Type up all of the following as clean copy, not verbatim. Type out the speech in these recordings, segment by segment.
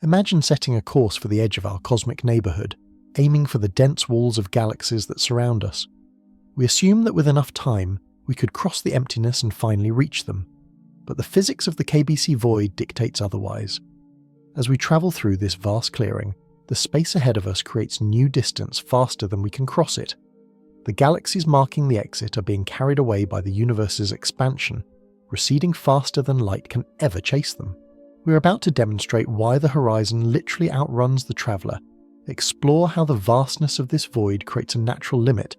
Imagine setting a course for the edge of our cosmic neighbourhood, aiming for the dense walls of galaxies that surround us. We assume that with enough time, we could cross the emptiness and finally reach them. But the physics of the KBC Void dictates otherwise. As we travel through this vast clearing, the space ahead of us creates new distance faster than we can cross it. The galaxies marking the exit are being carried away by the universe's expansion, receding faster than light can ever chase them. We're about to demonstrate why the horizon literally outruns the traveller, explore how the vastness of this void creates a natural limit,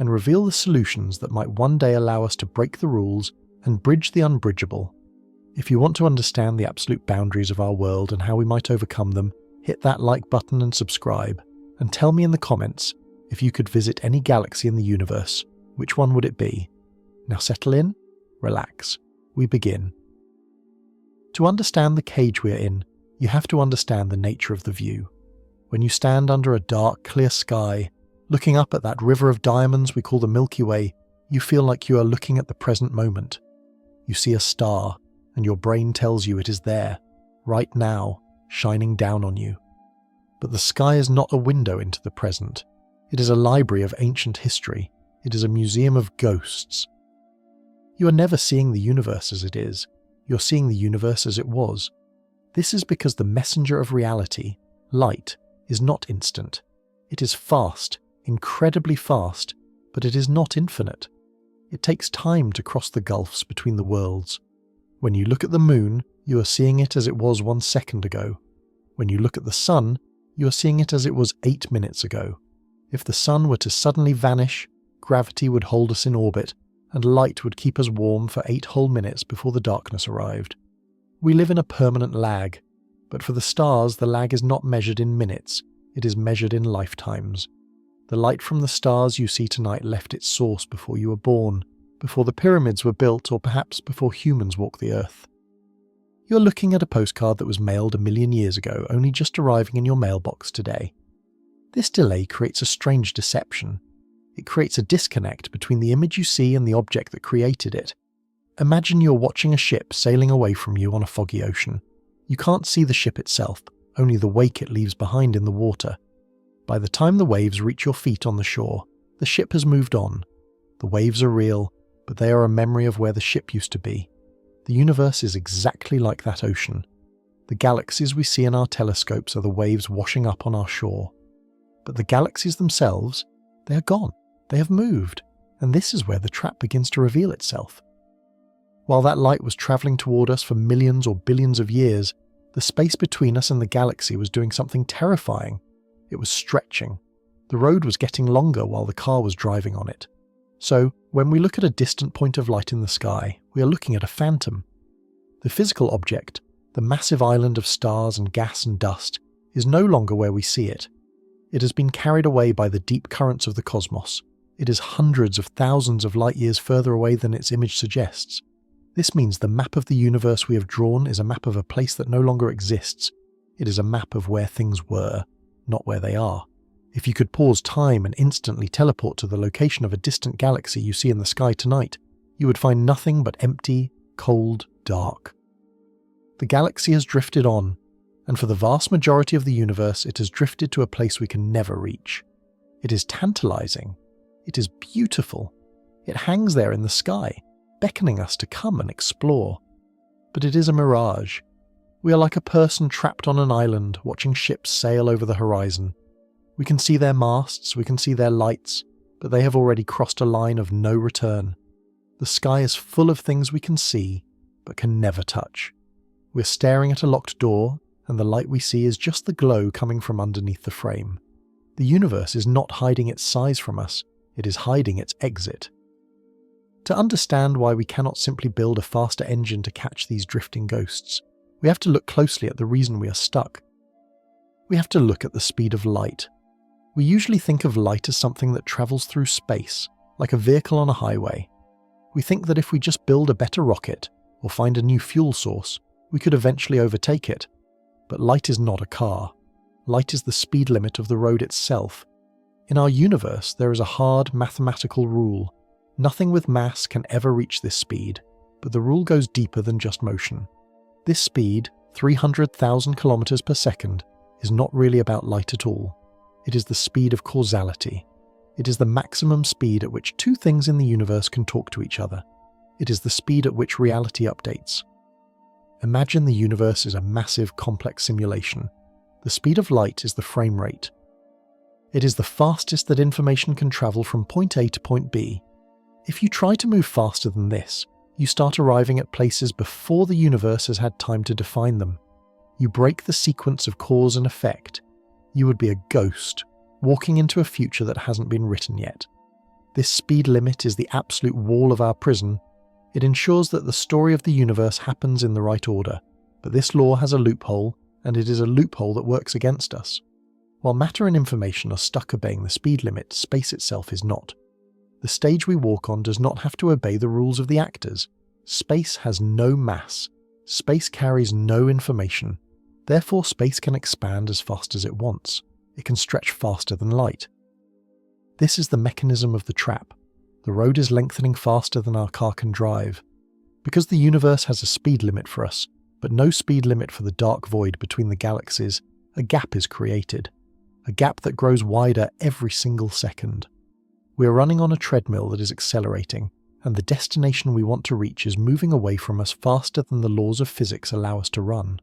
and reveal the solutions that might one day allow us to break the rules and bridge the unbridgeable. If you want to understand the absolute boundaries of our world and how we might overcome them, hit that like button and subscribe, and tell me in the comments, if you could visit any galaxy in the universe, which one would it be? Now settle in, relax, we begin. To understand the cage we're in, you have to understand the nature of the view. When you stand under a dark, clear sky, looking up at that river of diamonds we call the Milky Way, you feel like you are looking at the present moment. You see a star, and your brain tells you it is there, right now, shining down on you. But the sky is not a window into the present. It is a library of ancient history. It is a museum of ghosts. You are never seeing the universe as it is. You're seeing the universe as it was. This is because the messenger of reality, light, is not instant. It is fast, incredibly fast, but it is not infinite. It takes time to cross the gulfs between the worlds. When you look at the moon, you are seeing it as it was 1 second ago. When you look at the sun, you are seeing it as it was 8 minutes ago. If the sun were to suddenly vanish, gravity would hold us in orbit, and light would keep us warm for 8 whole minutes before the darkness arrived. We live in a permanent lag, but for the stars the lag is not measured in minutes, it is measured in lifetimes. The light from the stars you see tonight left its source before you were born, before the pyramids were built, or perhaps before humans walked the earth. You're looking at a postcard that was mailed 1 million years ago, only just arriving in your mailbox today. This delay creates a strange deception. It creates a disconnect between the image you see and the object that created it. Imagine you're watching a ship sailing away from you on a foggy ocean. You can't see the ship itself, only the wake it leaves behind in the water. By the time the waves reach your feet on the shore, the ship has moved on. The waves are real, but they are a memory of where the ship used to be. The universe is exactly like that ocean. The galaxies we see in our telescopes are the waves washing up on our shore. But the galaxies themselves, they are gone. They have moved, and this is where the trap begins to reveal itself. While that light was travelling toward us for millions or billions of years, the space between us and the galaxy was doing something terrifying. It was stretching. The road was getting longer while the car was driving on it. So, when we look at a distant point of light in the sky, we are looking at a phantom. The physical object, the massive island of stars and gas and dust, is no longer where we see it. It has been carried away by the deep currents of the cosmos. It is hundreds of thousands of light years further away than its image suggests. This means the map of the universe we have drawn is a map of a place that no longer exists. It is a map of where things were, not where they are. If you could pause time and instantly teleport to the location of a distant galaxy you see in the sky tonight, you would find nothing but empty, cold, dark. The galaxy has drifted on, and for the vast majority of the universe it has drifted to a place we can never reach. It is tantalizing. It is beautiful. It hangs there in the sky, beckoning us to come and explore. But it is a mirage. We are like a person trapped on an island watching ships sail over the horizon. We can see their masts, we can see their lights, but they have already crossed a line of no return. The sky is full of things we can see, but can never touch. We're staring at a locked door, and the light we see is just the glow coming from underneath the frame. The universe is not hiding its size from us, it is hiding its exit. To understand why we cannot simply build a faster engine to catch these drifting ghosts, we have to look closely at the reason we are stuck. We have to look at the speed of light. We usually think of light as something that travels through space, like a vehicle on a highway. We think that if we just build a better rocket, or find a new fuel source, we could eventually overtake it. But light is not a car. Light is the speed limit of the road itself. In our universe, there is a hard mathematical rule. Nothing with mass can ever reach this speed, but the rule goes deeper than just motion. This speed, 300,000 kilometers per second, is not really about light at all. It is the speed of causality. It is the maximum speed at which two things in the universe can talk to each other. It is the speed at which reality updates. Imagine the universe is a massive, complex simulation. The speed of light is the frame rate. It is the fastest that information can travel from point A to point B. If you try to move faster than this, you start arriving at places before the universe has had time to define them. You break the sequence of cause and effect. You would be a ghost, walking into a future that hasn't been written yet. This speed limit is the absolute wall of our prison. It ensures that the story of the universe happens in the right order, but this law has a loophole, and it is a loophole that works against us. While matter and information are stuck obeying the speed limit, space itself is not. The stage we walk on does not have to obey the rules of the actors. Space has no mass. Space carries no information. Therefore, space can expand as fast as it wants. It can stretch faster than light. This is the mechanism of the trap. The road is lengthening faster than our car can drive. Because the universe has a speed limit for us, but no speed limit for the dark void between the galaxies, a gap is created. A gap that grows wider every single second. We are running on a treadmill that is accelerating, and the destination we want to reach is moving away from us faster than the laws of physics allow us to run.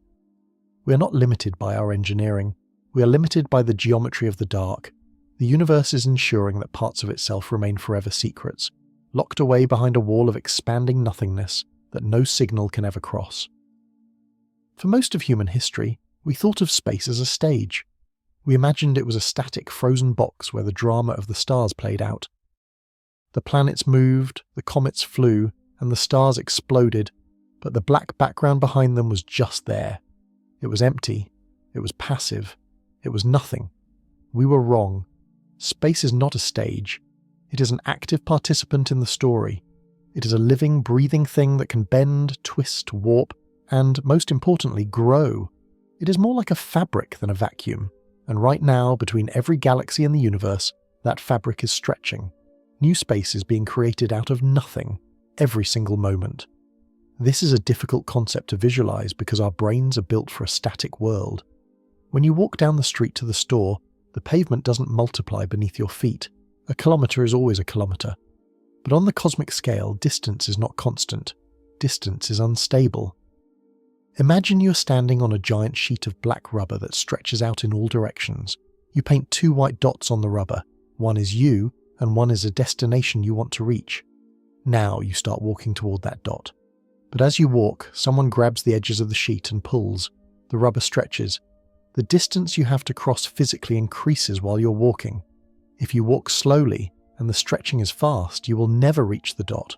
We are not limited by our engineering. We are limited by the geometry of the dark. The universe is ensuring that parts of itself remain forever secrets, locked away behind a wall of expanding nothingness that no signal can ever cross. For most of human history, we thought of space as a stage. We imagined it was a static, frozen box where the drama of the stars played out. The planets moved, the comets flew, and the stars exploded, but the black background behind them was just there. It was empty. It was passive. It was nothing. We were wrong. Space is not a stage. It is an active participant in the story. It is a living, breathing thing that can bend, twist, warp, and, most importantly, grow. It is more like a fabric than a vacuum. And right now, between every galaxy in the universe, that fabric is stretching. New space is being created out of nothing, every single moment. This is a difficult concept to visualize because our brains are built for a static world. When you walk down the street to the store, the pavement doesn't multiply beneath your feet. A kilometer is always a kilometer. But on the cosmic scale, distance is not constant. Distance is unstable. Imagine you're standing on a giant sheet of black rubber that stretches out in all directions. You paint two white dots on the rubber. One is you, and one is a destination you want to reach. Now you start walking toward that dot. But as you walk, someone grabs the edges of the sheet and pulls. The rubber stretches. The distance you have to cross physically increases while you're walking. If you walk slowly, and the stretching is fast, you will never reach the dot.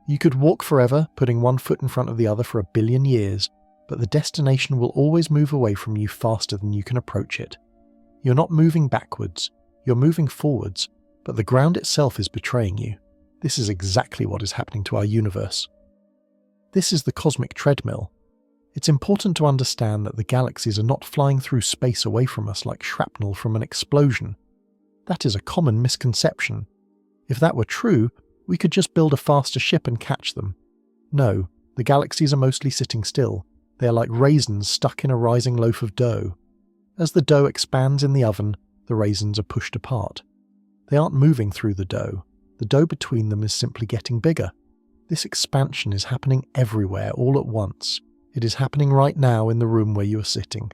You could walk forever, putting one foot in front of the other for 1 billion years, but the destination will always move away from you faster than you can approach it. You're not moving backwards, you're moving forwards, but the ground itself is betraying you. This is exactly what is happening to our universe. This is the Cosmic Treadmill. It's important to understand that the galaxies are not flying through space away from us like shrapnel from an explosion. That is a common misconception. If that were true, we could just build a faster ship and catch them. No, the galaxies are mostly sitting still. They are like raisins stuck in a rising loaf of dough. As the dough expands in the oven, the raisins are pushed apart. They aren't moving through the dough. The dough between them is simply getting bigger. This expansion is happening everywhere, all at once. It is happening right now in the room where you are sitting.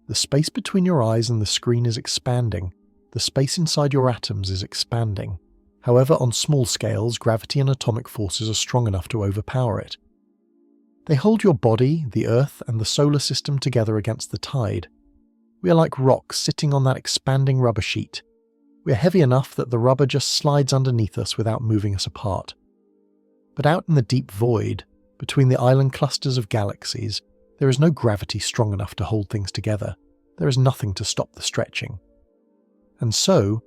The space between your eyes and the screen is expanding. The space inside your atoms is expanding. However, on small scales, gravity and atomic forces are strong enough to overpower it. They hold your body, the Earth, and the solar system together against the tide. We are like rocks sitting on that expanding rubber sheet. We are heavy enough that the rubber just slides underneath us without moving us apart. But out in the deep void, between the island clusters of galaxies, there is no gravity strong enough to hold things together. There is nothing to stop the stretching. And so,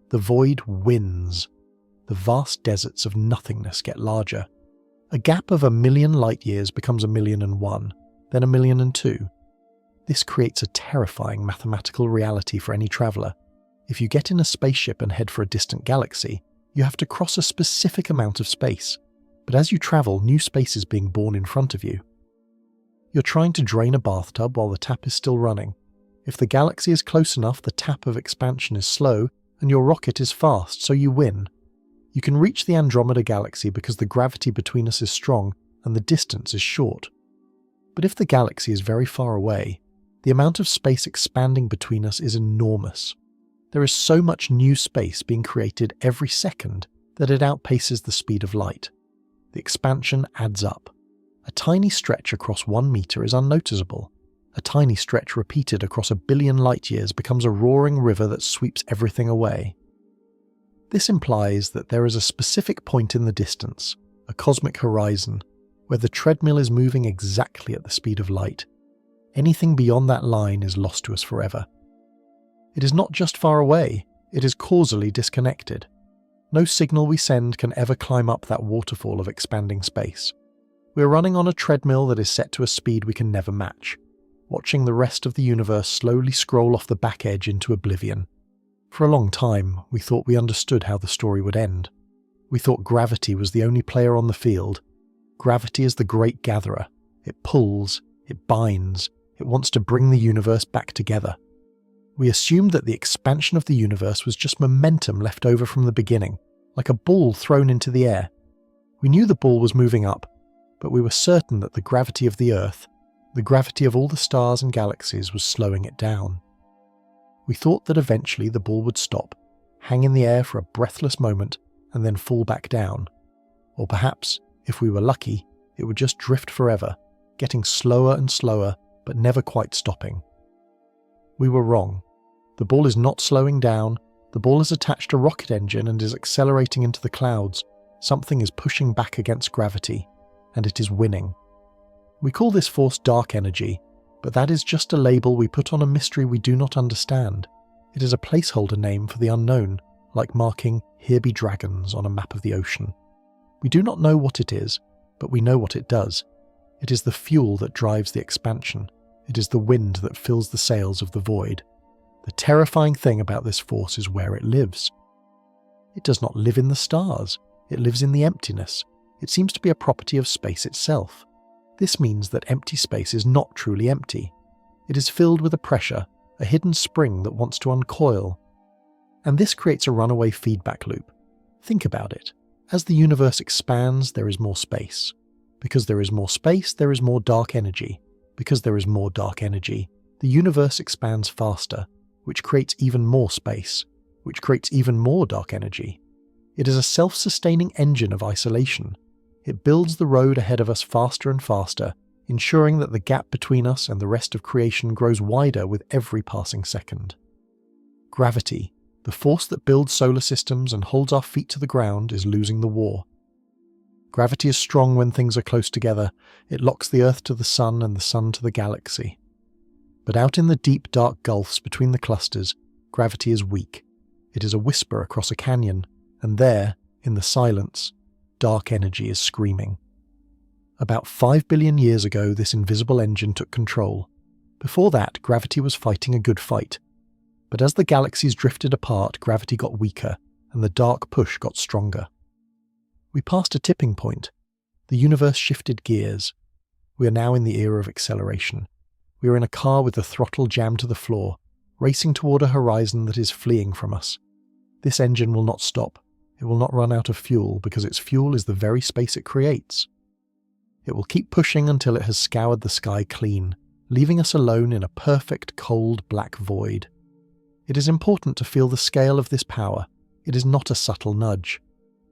the void wins. The vast deserts of nothingness get larger. A gap of 1 million light-years becomes 1,000,001, then 1,000,002. This creates a terrifying mathematical reality for any traveller. If you get in a spaceship and head for a distant galaxy, you have to cross a specific amount of space. But as you travel, new space is being born in front of you. You're trying to drain a bathtub while the tap is still running. If the galaxy is close enough, the tap of expansion is slow, and your rocket is fast, so you win. You can reach the Andromeda galaxy because the gravity between us is strong and the distance is short. But if the galaxy is very far away, the amount of space expanding between us is enormous. There is so much new space being created every second that it outpaces the speed of light. The expansion adds up. A tiny stretch across 1 meter is unnoticeable. A tiny stretch repeated across 1 billion light-years becomes a roaring river that sweeps everything away. This implies that there is a specific point in the distance, a cosmic horizon, where the treadmill is moving exactly at the speed of light. Anything beyond that line is lost to us forever. It is not just far away, it is causally disconnected. No signal we send can ever climb up that waterfall of expanding space. We are running on a treadmill that is set to a speed we can never match, watching the rest of the universe slowly scroll off the back edge into oblivion. For a long time, we thought we understood how the story would end. We thought gravity was the only player on the field. Gravity is the great gatherer. It pulls, it binds, it wants to bring the universe back together. We assumed that the expansion of the universe was just momentum left over from the beginning, like a ball thrown into the air. We knew the ball was moving up, but we were certain that the gravity of the Earth, the gravity of all the stars and galaxies, was slowing it down. We thought that eventually the ball would stop, hang in the air for a breathless moment, and then fall back down. Or perhaps, if we were lucky, it would just drift forever, getting slower and slower, but never quite stopping. We were wrong. The ball is not slowing down, the ball is attached to a rocket engine and is accelerating into the clouds. Something is pushing back against gravity, and it is winning. We call this force dark energy, but that is just a label we put on a mystery we do not understand. It is a placeholder name for the unknown, like marking "Here be dragons" on a map of the ocean. We do not know what it is, but we know what it does. It is the fuel that drives the expansion. It is the wind that fills the sails of the void. The terrifying thing about this force is where it lives. It does not live in the stars. It lives in the emptiness. It seems to be a property of space itself. This means that empty space is not truly empty. It is filled with a pressure, a hidden spring that wants to uncoil. And this creates a runaway feedback loop. Think about it. As the universe expands, there is more space. Because there is more space, there is more dark energy. Because there is more dark energy, the universe expands faster, which creates even more space, which creates even more dark energy. It is a self-sustaining engine of isolation. It builds the road ahead of us faster and faster, ensuring that the gap between us and the rest of creation grows wider with every passing second. Gravity, the force that builds solar systems and holds our feet to the ground, is losing the war. Gravity is strong when things are close together. It locks the Earth to the Sun and the Sun to the galaxy. But out in the deep, dark gulfs between the clusters, gravity is weak. It is a whisper across a canyon, and there, in the silence, dark energy is screaming. About 5 billion years ago, this invisible engine took control. Before that, gravity was fighting a good fight. But as the galaxies drifted apart, gravity got weaker, and the dark push got stronger. We passed a tipping point. The universe shifted gears. We are now in the era of acceleration. We are in a car with the throttle jammed to the floor, racing toward a horizon that is fleeing from us. This engine will not stop. It will not run out of fuel because its fuel is the very space it creates. It will keep pushing until it has scoured the sky clean, leaving us alone in a perfect, cold, black void. It is important to feel the scale of this power. It is not a subtle nudge.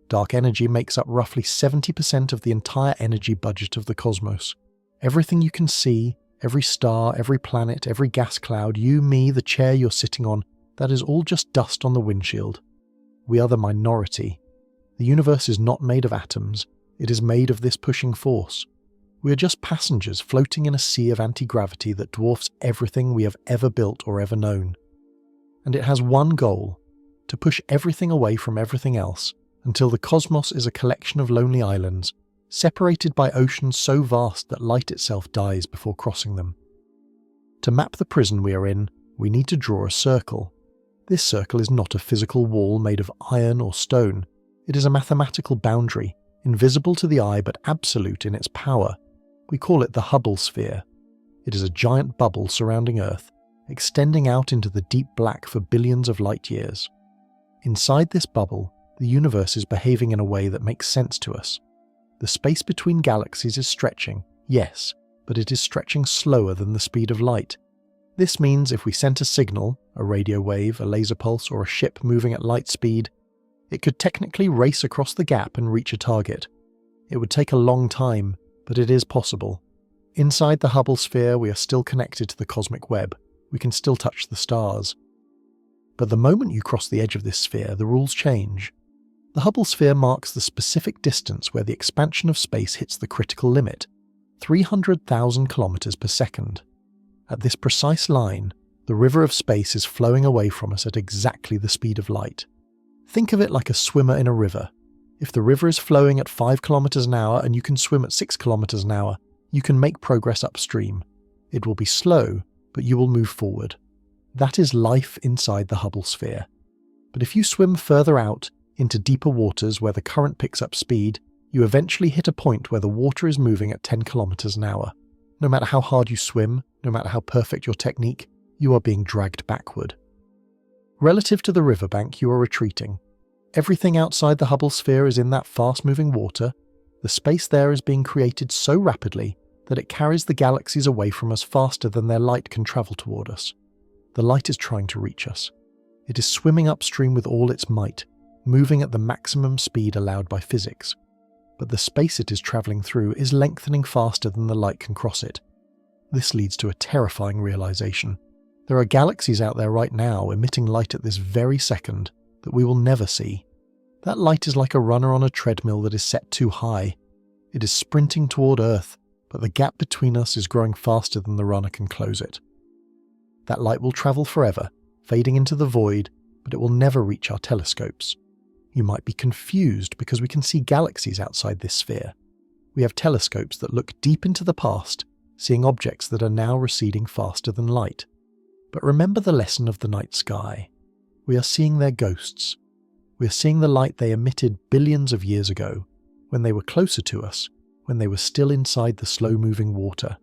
Dark energy makes up roughly 70% of the entire energy budget of the cosmos. Everything you can see, every star, every planet, every gas cloud, you, me, the chair you're sitting on, that is all just dust on the windshield. We are the minority. The universe is not made of atoms. It is made of this pushing force. We are just passengers floating in a sea of anti-gravity that dwarfs everything we have ever built or ever known. And it has one goal: to push everything away from everything else, until the cosmos is a collection of lonely islands, separated by oceans so vast that light itself dies before crossing them. To map the prison we are in, we need to draw a circle. This circle is not a physical wall made of iron or stone. It is a mathematical boundary, invisible to the eye but absolute in its power. We call it the Hubble Sphere. It is a giant bubble surrounding Earth, extending out into the deep black for billions of light years. Inside this bubble, the universe is behaving in a way that makes sense to us. The space between galaxies is stretching, yes, but it is stretching slower than the speed of light. This means if we sent a signal, a radio wave, a laser pulse, or a ship moving at light speed, it could technically race across the gap and reach a target. It would take a long time, but it is possible. Inside the Hubble Sphere, we are still connected to the cosmic web. We can still touch the stars. But the moment you cross the edge of this sphere, the rules change. The Hubble Sphere marks the specific distance where the expansion of space hits the critical limit, 300,000 kilometers per second. At this precise line, the river of space is flowing away from us at exactly the speed of light. Think of it like a swimmer in a river. If the river is flowing at 5 kilometers an hour and you can swim at 6 kilometers an hour, you can make progress upstream. It will be slow, but you will move forward. That is life inside the Hubble Sphere. But if you swim further out, into deeper waters where the current picks up speed, you eventually hit a point where the water is moving at 10 kilometers an hour. No matter how hard you swim, no matter how perfect your technique, you are being dragged backward. Relative to the riverbank, you are retreating. Everything outside the Hubble Sphere is in that fast-moving water. The space there is being created so rapidly that it carries the galaxies away from us faster than their light can travel toward us. The light is trying to reach us. It is swimming upstream with all its might, moving at the maximum speed allowed by physics. But the space it is travelling through is lengthening faster than the light can cross it. This leads to a terrifying realization. There are galaxies out there right now emitting light at this very second that we will never see. That light is like a runner on a treadmill that is set too high. It is sprinting toward Earth, but the gap between us is growing faster than the runner can close it. That light will travel forever, fading into the void, but it will never reach our telescopes. You might be confused because we can see galaxies outside this sphere. We have telescopes that look deep into the past, seeing objects that are now receding faster than light. But remember the lesson of the night sky. We are seeing their ghosts. We are seeing the light they emitted billions of years ago, when they were closer to us, when they were still inside the slow-moving water.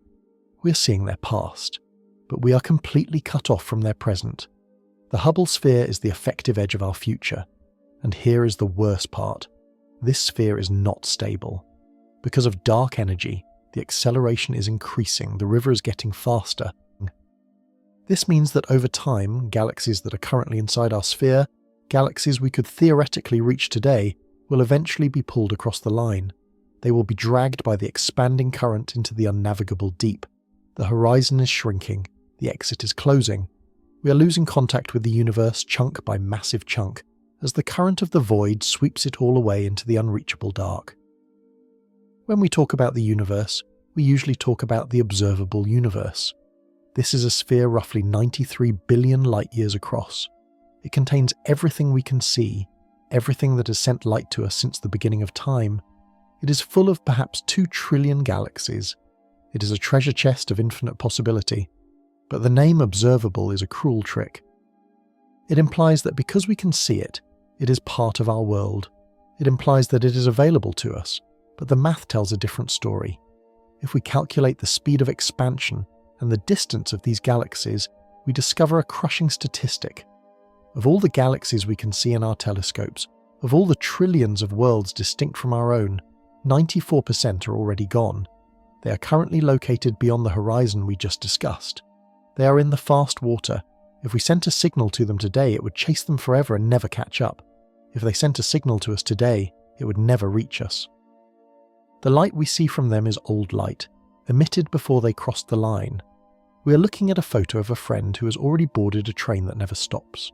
We are seeing their past, but we are completely cut off from their present. The Hubble Sphere is the effective edge of our future. And here is the worst part. This sphere is not stable. Because of dark energy, the acceleration is increasing, the river is getting faster. This means that over time, galaxies that are currently inside our sphere, galaxies we could theoretically reach today, will eventually be pulled across the line. They will be dragged by the expanding current into the unnavigable deep. The horizon is shrinking, the exit is closing. We are losing contact with the universe chunk by massive chunk, as the current of the void sweeps it all away into the unreachable dark. When we talk about the universe, we usually talk about the observable universe. This is a sphere roughly 93 billion light-years across. It contains everything we can see, everything that has sent light to us since the beginning of time. It is full of perhaps 2 trillion galaxies. It is a treasure chest of infinite possibility. But the name observable is a cruel trick. It implies that because we can see it, it is part of our world. It implies that it is available to us, but the math tells a different story. If we calculate the speed of expansion and the distance of these galaxies, we discover a crushing statistic. Of all the galaxies we can see in our telescopes, of all the trillions of worlds distinct from our own, 94% are already gone. They are currently located beyond the horizon we just discussed. They are in the fast water. If we sent a signal to them today, it would chase them forever and never catch up. If they sent a signal to us today, it would never reach us. The light we see from them is old light, emitted before they crossed the line. We are looking at a photo of a friend who has already boarded a train that never stops.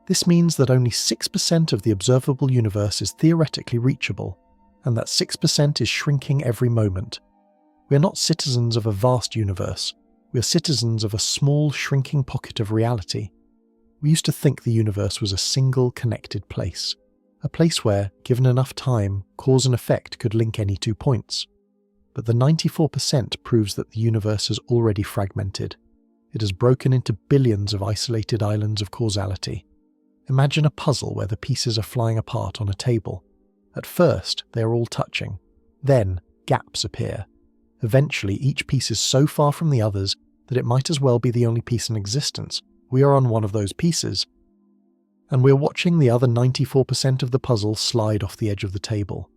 This means that only 6% of the observable universe is theoretically reachable, and that 6% is shrinking every moment. We are not citizens of a vast universe. We are citizens of a small, shrinking pocket of reality. We used to think the universe was a single, connected place. A place where, given enough time, cause and effect could link any 2 points. But the 94% proves that the universe is already fragmented. It has broken into billions of isolated islands of causality. Imagine a puzzle where the pieces are flying apart on a table. At first, they are all touching. Then, gaps appear. Eventually, each piece is so far from the others that it might as well be the only piece in existence. We are on one of those pieces. And we're watching the other 94% of the puzzle slide off the edge of the table.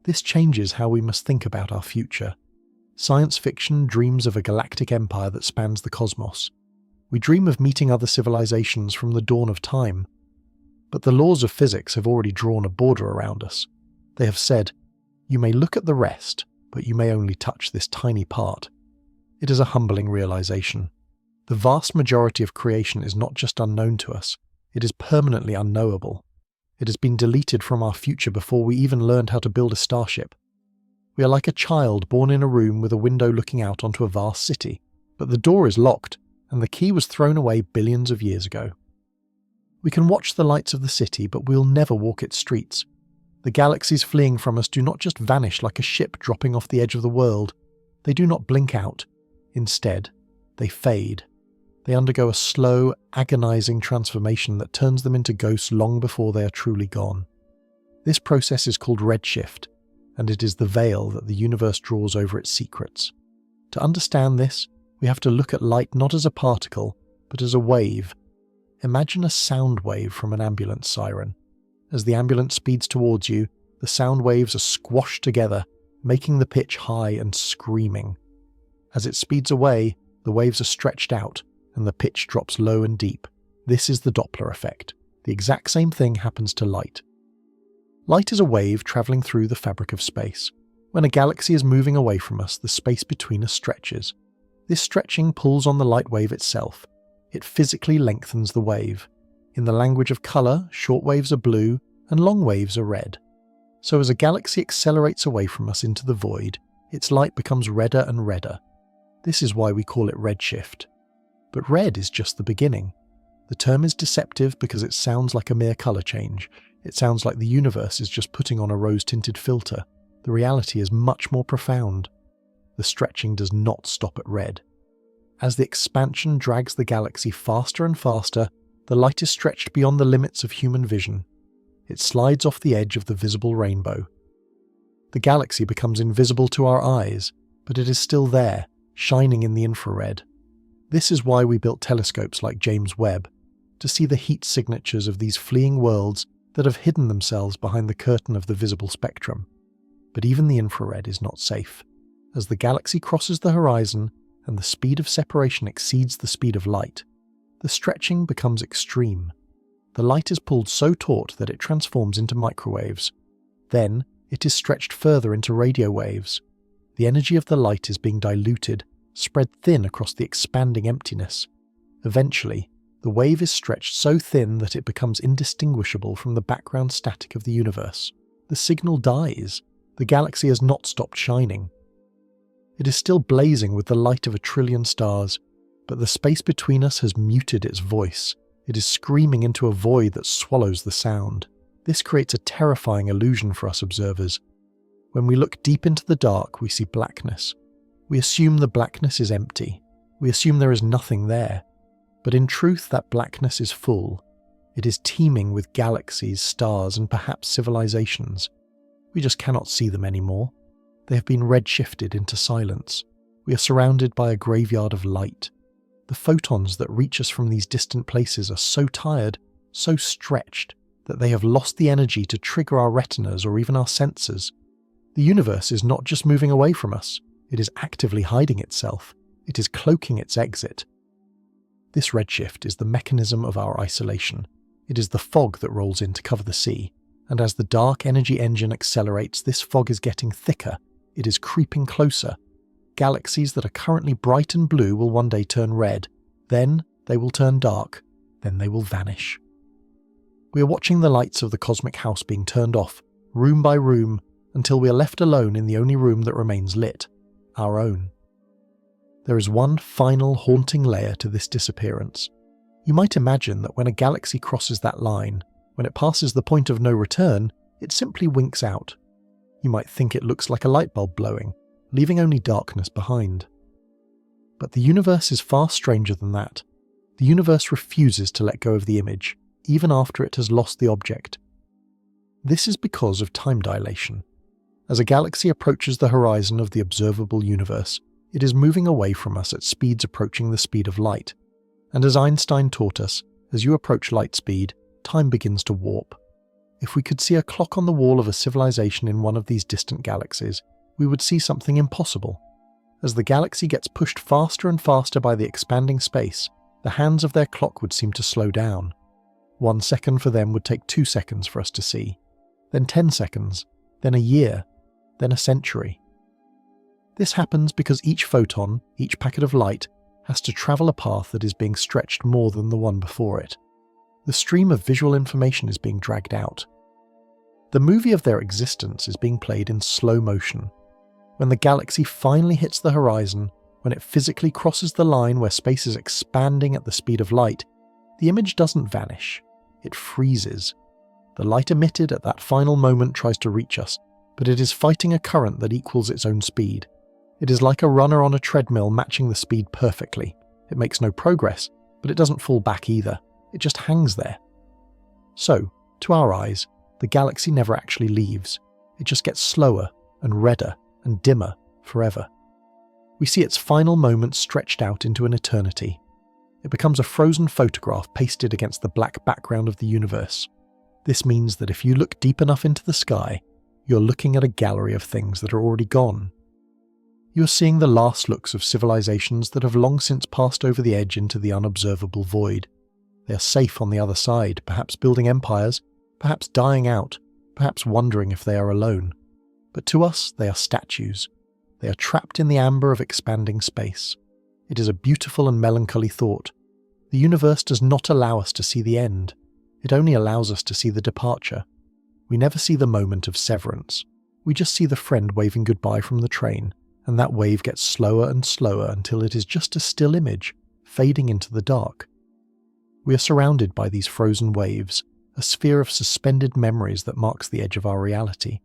This changes how we must think about our future. Science fiction dreams of a galactic empire that spans the cosmos. We dream of meeting other civilizations from the dawn of time. But the laws of physics have already drawn a border around us. They have said, "You may look at the rest, but you may only touch this tiny part." It is a humbling realization. The vast majority of creation is not just unknown to us, it is permanently unknowable. It has been deleted from our future before we even learned how to build a starship. We are like a child born in a room with a window looking out onto a vast city, but the door is locked and the key was thrown away billions of years ago. We can watch the lights of the city, but we'll never walk its streets. The galaxies fleeing from us do not just vanish like a ship dropping off the edge of the world. They do not blink out. Instead, they fade. They undergo a slow, agonizing transformation that turns them into ghosts long before they are truly gone. This process is called redshift, and it is the veil that the universe draws over its secrets. To understand this, we have to look at light not as a particle, but as a wave. Imagine a sound wave from an ambulance siren. As the ambulance speeds towards you, the sound waves are squashed together, making the pitch high and screaming. As it speeds away, the waves are stretched out, and the pitch drops low and deep. This is the Doppler effect. The exact same thing happens to light. Light is a wave travelling through the fabric of space. When a galaxy is moving away from us, the space between us stretches. This stretching pulls on the light wave itself. It physically lengthens the wave. In the language of colour, short waves are blue and long waves are red. So as a galaxy accelerates away from us into the void, its light becomes redder and redder. This is why we call it redshift. But red is just the beginning. The term is deceptive because it sounds like a mere colour change. It sounds like the universe is just putting on a rose-tinted filter. The reality is much more profound. The stretching does not stop at red. As the expansion drags the galaxy faster and faster, the light is stretched beyond the limits of human vision. It slides off the edge of the visible rainbow. The galaxy becomes invisible to our eyes, but it is still there, shining in the infrared. This is why we built telescopes like James Webb, to see the heat signatures of these fleeing worlds that have hidden themselves behind the curtain of the visible spectrum. But even the infrared is not safe. As the galaxy crosses the horizon and the speed of separation exceeds the speed of light, the stretching becomes extreme. The light is pulled so taut that it transforms into microwaves. Then, it is stretched further into radio waves. The energy of the light is being diluted, spread thin across the expanding emptiness. Eventually, the wave is stretched so thin that it becomes indistinguishable from the background static of the universe. The signal dies. The galaxy has not stopped shining. It is still blazing with the light of 1 trillion stars, but the space between us has muted its voice. It is screaming into a void that swallows the sound. This creates a terrifying illusion for us observers. When we look deep into the dark, we see blackness. We assume the blackness is empty. We assume there is nothing there. But in truth, that blackness is full. It is teeming with galaxies, stars, and perhaps civilizations. We just cannot see them anymore. They have been redshifted into silence. We are surrounded by a graveyard of light. The photons that reach us from these distant places are so tired, so stretched, that they have lost the energy to trigger our retinas or even our sensors. The universe is not just moving away from us, it is actively hiding itself. It is cloaking its exit. This redshift is the mechanism of our isolation. It is the fog that rolls in to cover the sea, and as the dark energy engine accelerates, this fog is getting thicker. It is creeping closer. Galaxies that are currently bright and blue will one day turn red. Then they will turn dark. Then they will vanish. We are watching the lights of the cosmic house being turned off, room by room, until we are left alone in the only room that remains lit, our own. There is one final haunting layer to this disappearance. You might imagine that when a galaxy crosses that line, when it passes the point of no return, it simply winks out. You might think it looks like a light bulb blowing, leaving only darkness behind. But the universe is far stranger than that. The universe refuses to let go of the image, even after it has lost the object. This is because of time dilation. As a galaxy approaches the horizon of the observable universe, it is moving away from us at speeds approaching the speed of light. And as Einstein taught us, as you approach light speed, time begins to warp. If we could see a clock on the wall of a civilization in one of these distant galaxies, we would see something impossible. As the galaxy gets pushed faster and faster by the expanding space, the hands of their clock would seem to slow down. 1 second for them would take 2 seconds for us to see, then 10 seconds, then a year, then a century. This happens because each photon, each packet of light, has to travel a path that is being stretched more than the one before it. The stream of visual information is being dragged out. The movie of their existence is being played in slow motion. When the galaxy finally hits the horizon, when it physically crosses the line where space is expanding at the speed of light, the image doesn't vanish. It freezes. The light emitted at that final moment tries to reach us, but it is fighting a current that equals its own speed. It is like a runner on a treadmill matching the speed perfectly. It makes no progress, but it doesn't fall back either. It just hangs there. So, to our eyes, the galaxy never actually leaves. It just gets slower and redder and dimmer forever. We see its final moment stretched out into an eternity. It becomes a frozen photograph pasted against the black background of the universe. This means that if you look deep enough into the sky, you're looking at a gallery of things that are already gone. You're seeing the last looks of civilizations that have long since passed over the edge into the unobservable void. They are safe on the other side, perhaps building empires, perhaps dying out, perhaps wondering if they are alone. But to us, they are statues. They are trapped in the amber of expanding space. It is a beautiful and melancholy thought. The universe does not allow us to see the end. It only allows us to see the departure. We never see the moment of severance. We just see the friend waving goodbye from the train, and that wave gets slower and slower until it is just a still image, fading into the dark. We are surrounded by these frozen waves, a sphere of suspended memories that marks the edge of our reality.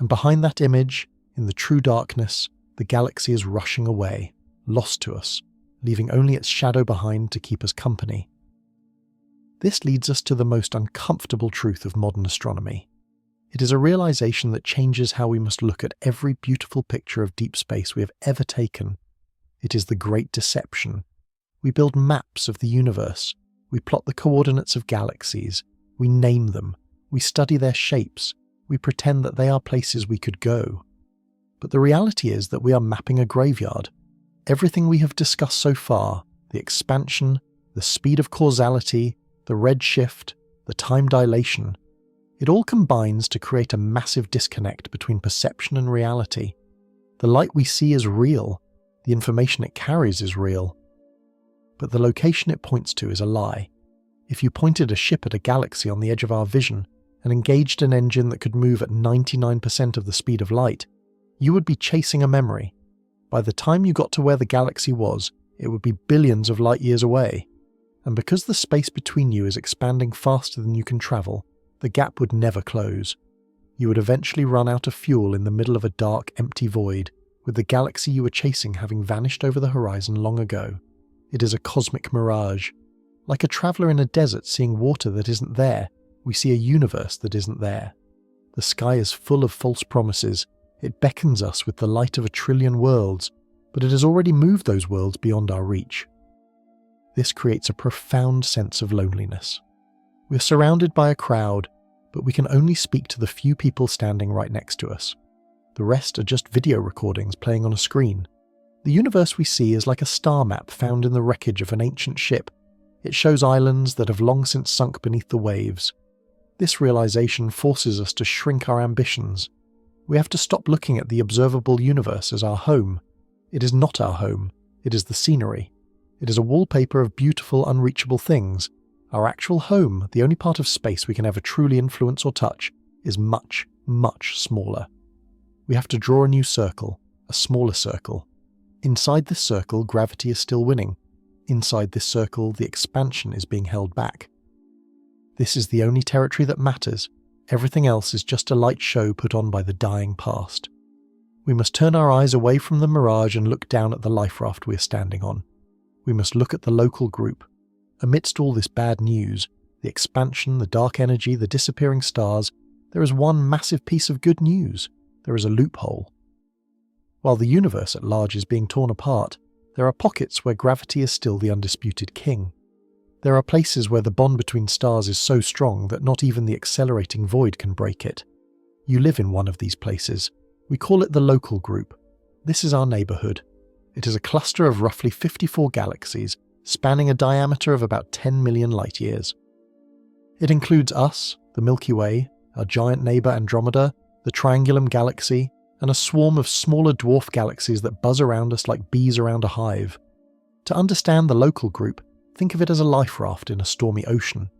And behind that image, in the true darkness, the galaxy is rushing away, lost to us, leaving only its shadow behind to keep us company. This leads us to the most uncomfortable truth of modern astronomy. It is a realization that changes how we must look at every beautiful picture of deep space we have ever taken. It is the great deception. We build maps of the universe. We plot the coordinates of galaxies. We name them. We study their shapes. We pretend that they are places we could go. But the reality is that we are mapping a graveyard. Everything we have discussed so far, the expansion, the speed of causality, the redshift, the time dilation, it all combines to create a massive disconnect between perception and reality. The light we see is real. The information it carries is real. But the location it points to is a lie. If you pointed a ship at a galaxy on the edge of our vision and engaged an engine that could move at 99% of the speed of light, you would be chasing a memory. By the time you got to where the galaxy was, it would be billions of light years away. And because the space between you is expanding faster than you can travel, the gap would never close. You would eventually run out of fuel in the middle of a dark, empty void, with the galaxy you were chasing having vanished over the horizon long ago. It is a cosmic mirage. Like a traveller in a desert seeing water that isn't there, we see a universe that isn't there. The sky is full of false promises. It beckons us with the light of 1 trillion worlds, but it has already moved those worlds beyond our reach. This creates a profound sense of loneliness. We are surrounded by a crowd, but we can only speak to the few people standing right next to us. The rest are just video recordings playing on a screen. The universe we see is like a star map found in the wreckage of an ancient ship. It shows islands that have long since sunk beneath the waves. This realization forces us to shrink our ambitions. We have to stop looking at the observable universe as our home. It is not our home. It is the scenery. It is a wallpaper of beautiful, unreachable things. Our actual home, the only part of space we can ever truly influence or touch, is much, much smaller. We have to draw a new circle, a smaller circle. Inside this circle, gravity is still winning. Inside this circle, the expansion is being held back. This is the only territory that matters. Everything else is just a light show put on by the dying past. We must turn our eyes away from the mirage and look down at the life raft we are standing on. We must look at the local group. Amidst all this bad news, the expansion, the dark energy, the disappearing stars, there is one massive piece of good news. there is a loophole. While the universe at large is being torn apart, there are pockets where gravity is still the undisputed king. There are places where the bond between stars is so strong that not even the accelerating void can break it. You live in one of these places. We call it the local group. This is our neighbourhood. It is a cluster of roughly 54 galaxies, spanning a diameter of about 10 million light-years. It includes us, the Milky Way, our giant neighbour Andromeda, the Triangulum Galaxy, and a swarm of smaller dwarf galaxies that buzz around us like bees around a hive. To understand the local group, think of it as a life raft in a stormy ocean.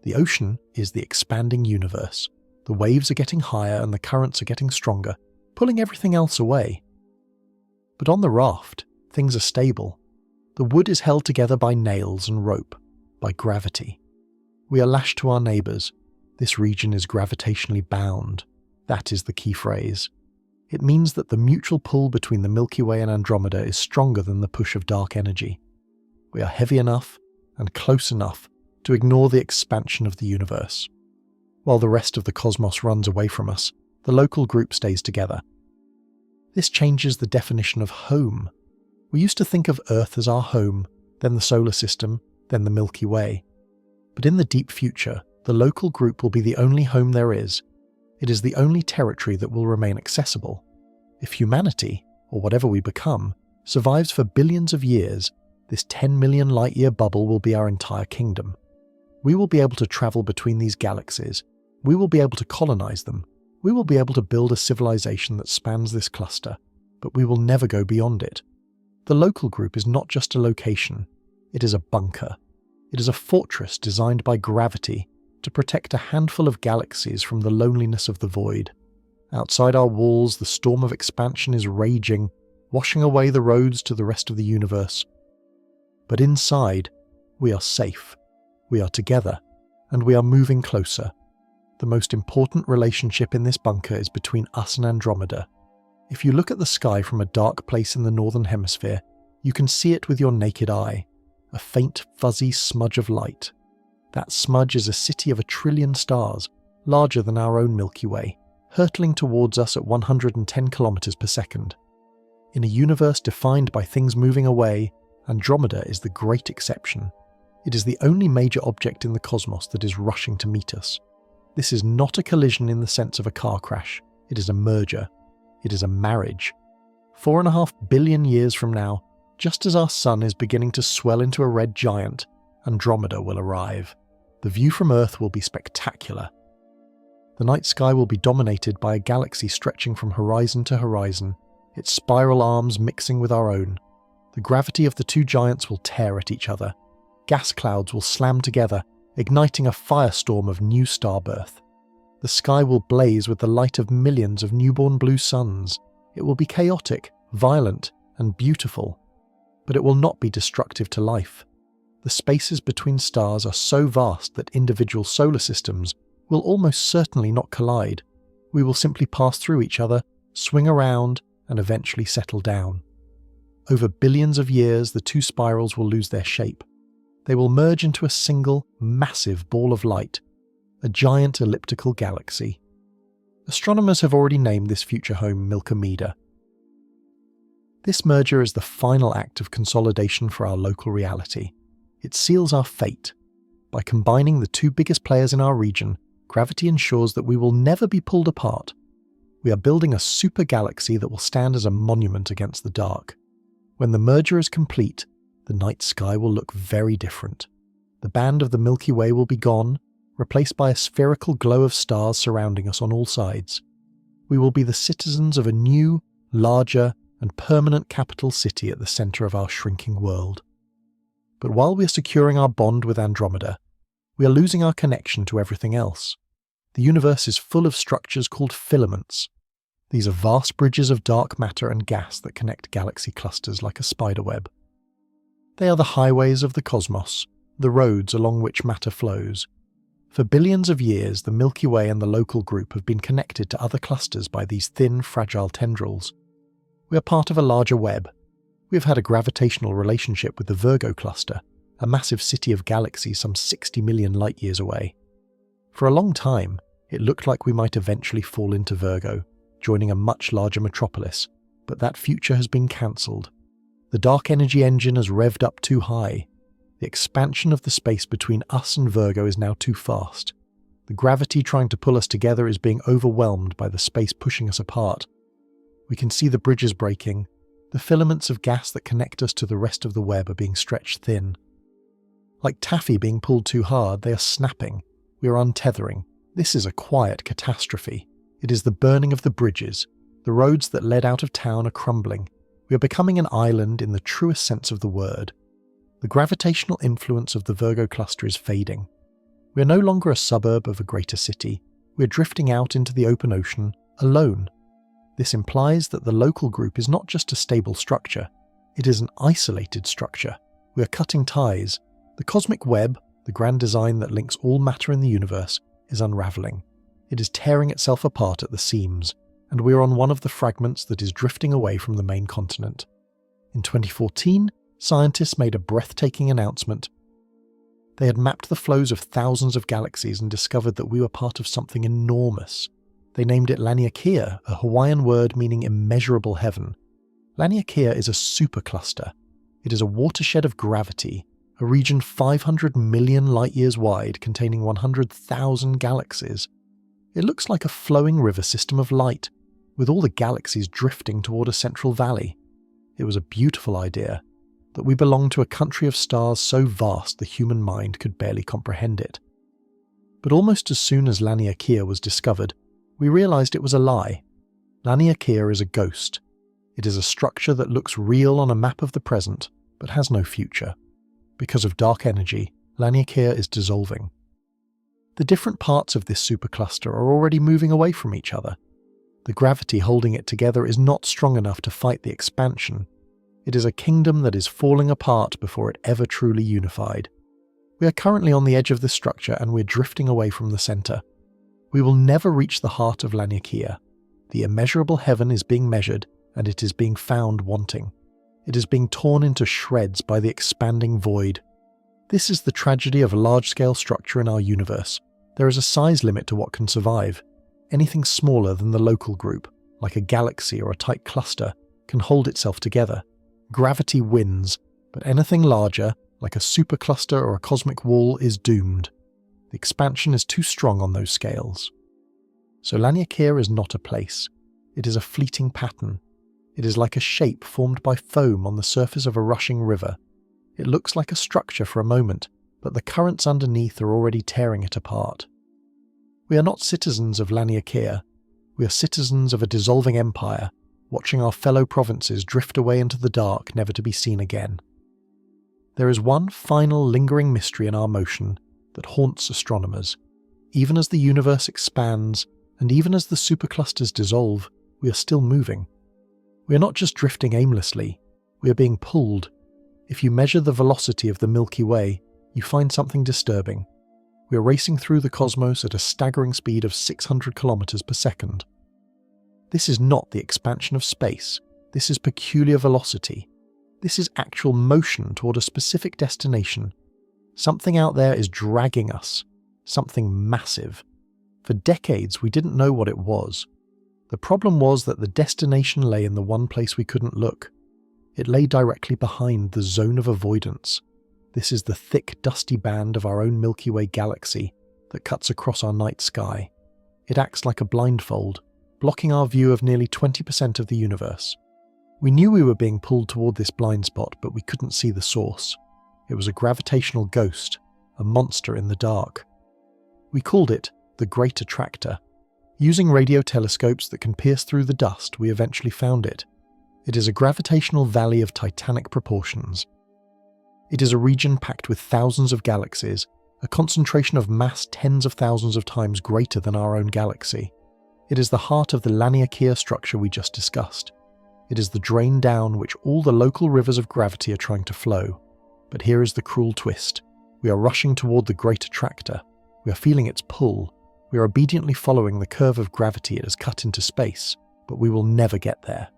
The ocean is the expanding universe. The waves are getting higher and the currents are getting stronger, pulling everything else away. But on the raft, things are stable. The wood is held together by nails and rope, by gravity. We are lashed to our neighbours. This region is gravitationally bound. That is the key phrase. It means that the mutual pull between the Milky Way and Andromeda is stronger than the push of dark energy. We are heavy enough and close enough to ignore the expansion of the universe. While the rest of the cosmos runs away from us, the local group stays together. This changes the definition of home. We used to think of Earth as our home, then the solar system, then the Milky Way. But in the deep future, the local group will be the only home there is. It is the only territory that will remain accessible. If humanity, or whatever we become, survives for billions of years, this 10 million light-year bubble will be our entire kingdom. We will be able to travel between these galaxies. We will be able to colonize them. We will be able to build a civilization that spans this cluster, but we will never go beyond it. The local group is not just a location. It is a bunker. It is a fortress designed by gravity to protect a handful of galaxies from the loneliness of the void. Outside our walls, the storm of expansion is raging, washing away the roads to the rest of the universe. But inside, we are safe. We are together, and we are moving closer. The most important relationship in this bunker is between us and Andromeda. If you look at the sky from a dark place in the northern hemisphere, you can see it with your naked eye, a faint, fuzzy smudge of light. That smudge is a city of 1 trillion stars, larger than our own Milky Way, hurtling towards us at 110 kilometers per second. In a universe defined by things moving away, Andromeda is the great exception. It is the only major object in the cosmos that is rushing to meet us. This is not a collision in the sense of a car crash. It is a merger. It is a marriage. 4.5 billion years from now, just as our sun is beginning to swell into a red giant, Andromeda will arrive. The view from Earth will be spectacular. The night sky will be dominated by a galaxy stretching from horizon to horizon, its spiral arms mixing with our own. The gravity of the two giants will tear at each other. Gas clouds will slam together, igniting a firestorm of new starbirth. The sky will blaze with the light of millions of newborn blue suns. It will be chaotic, violent, and beautiful. But it will not be destructive to life. The spaces between stars are so vast that individual solar systems will almost certainly not collide. We will simply pass through each other, swing around, and eventually settle down. Over billions of years, the two spirals will lose their shape. They will merge into a single, massive ball of light, a giant elliptical galaxy. Astronomers have already named this future home Milkomeda. This merger is the final act of consolidation for our local reality. It seals our fate. By combining the two biggest players in our region, gravity ensures that we will never be pulled apart. We are building a super galaxy that will stand as a monument against the dark. When the merger is complete, the night sky will look very different. The band of the Milky Way will be gone, replaced by a spherical glow of stars surrounding us on all sides. We will be the citizens of a new, larger, and permanent capital city at the centre of our shrinking world. But while we are securing our bond with Andromeda, we are losing our connection to everything else. The universe is full of structures called filaments. These are vast bridges of dark matter and gas that connect galaxy clusters like a spiderweb. They are the highways of the cosmos, the roads along which matter flows. For billions of years, the Milky Way and the local group have been connected to other clusters by these thin, fragile tendrils. We are part of a larger web. We have had a gravitational relationship with the Virgo cluster, a massive city of galaxies some 60 million light-years away. For a long time, it looked like we might eventually fall into Virgo, joining a much larger metropolis, but that future has been cancelled. The dark energy engine has revved up too high. The expansion of the space between us and Virgo is now too fast. The gravity trying to pull us together is being overwhelmed by the space pushing us apart. We can see the bridges breaking. The filaments of gas that connect us to the rest of the web are being stretched thin. Like taffy being pulled too hard, they are snapping. We are untethering. This is a quiet catastrophe. It is the burning of the bridges. The roads that led out of town are crumbling. We are becoming an island in the truest sense of the word. The gravitational influence of the Virgo cluster is fading. We are no longer a suburb of a greater city. We are drifting out into the open ocean, alone. This implies that the local group is not just a stable structure. It is an isolated structure. We are cutting ties. The cosmic web, the grand design that links all matter in the universe, is unraveling. It is tearing itself apart at the seams, and we are on one of the fragments that is drifting away from the main continent. In 2014, scientists made a breathtaking announcement. They had mapped the flows of thousands of galaxies and discovered that we were part of something enormous. They named it Laniakea, a Hawaiian word meaning immeasurable heaven. Laniakea is a supercluster. It is a watershed of gravity, a region 500 million light-years wide containing 100,000 galaxies. It looks like a flowing river system of light, with all the galaxies drifting toward a central valley. It was a beautiful idea, that we belonged to a country of stars so vast the human mind could barely comprehend it. But almost as soon as Laniakea was discovered, we realized it was a lie. Laniakea is a ghost. It is a structure that looks real on a map of the present, but has no future. Because of dark energy, Laniakea is dissolving. The different parts of this supercluster are already moving away from each other. The gravity holding it together is not strong enough to fight the expansion. It is a kingdom that is falling apart before it ever truly unified. We are currently on the edge of this structure and we're drifting away from the center. We will never reach the heart of Laniakea. The immeasurable heaven is being measured and it is being found wanting. It is being torn into shreds by the expanding void. This is the tragedy of a large-scale structure in our universe. There is a size limit to what can survive. Anything smaller than the local group, like a galaxy or a tight cluster, can hold itself together. Gravity wins, but anything larger, like a supercluster or a cosmic wall, is doomed. The expansion is too strong on those scales. So Laniakea is not a place. It is a fleeting pattern. It is like a shape formed by foam on the surface of a rushing river. It looks like a structure for a moment, but the currents underneath are already tearing it apart. We are not citizens of Laniakea. We are citizens of a dissolving empire, watching our fellow provinces drift away into the dark, never to be seen again. There is one final lingering mystery in our motion that haunts astronomers. Even as the universe expands, and even as the superclusters dissolve, we are still moving. We are not just drifting aimlessly, we are being pulled. If you measure the velocity of the Milky Way, you find something disturbing. We are racing through the cosmos at a staggering speed of 600 kilometers per second. This is not the expansion of space. This is peculiar velocity. This is actual motion toward a specific destination. Something out there is dragging us. Something massive. For decades, we didn't know what it was. The problem was that the destination lay in the one place we couldn't look. It lay directly behind the zone of avoidance. This is the thick, dusty band of our own Milky Way galaxy that cuts across our night sky. It acts like a blindfold, blocking our view of nearly 20% of the universe. We knew we were being pulled toward this blind spot, but we couldn't see the source. It was a gravitational ghost, a monster in the dark. We called it the Great Attractor. Using radio telescopes that can pierce through the dust, we eventually found it. It is a gravitational valley of titanic proportions. It is a region packed with thousands of galaxies, a concentration of mass tens of thousands of times greater than our own galaxy. It is the heart of the Laniakea structure we just discussed. It is the drain down which all the local rivers of gravity are trying to flow. But here is the cruel twist. We are rushing toward the Great Attractor. We are feeling its pull. We are obediently following the curve of gravity it has cut into space, but we will never get there.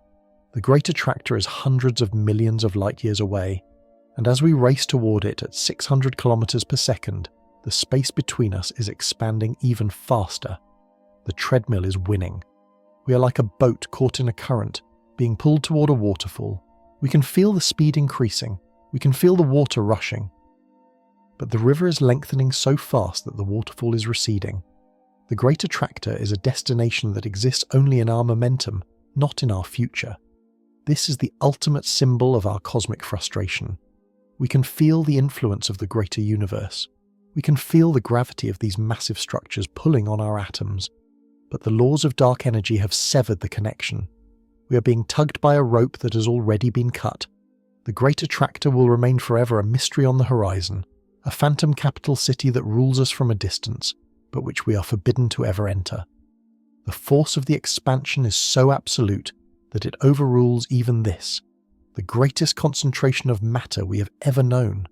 The Great Attractor is hundreds of millions of light years away, and as we race toward it at 600 kilometers per second, the space between us is expanding even faster. The treadmill is winning. We are like a boat caught in a current, being pulled toward a waterfall. We can feel the speed increasing. We can feel the water rushing. But the river is lengthening so fast that the waterfall is receding. The Great Attractor is a destination that exists only in our momentum, not in our future. This is the ultimate symbol of our cosmic frustration. We can feel the influence of the greater universe. We can feel the gravity of these massive structures pulling on our atoms. But the laws of dark energy have severed the connection. We are being tugged by a rope that has already been cut. The Great Attractor will remain forever a mystery on the horizon, a phantom capital city that rules us from a distance, but which we are forbidden to ever enter. The force of the expansion is so absolute that it overrules even this, the greatest concentration of matter we have ever known.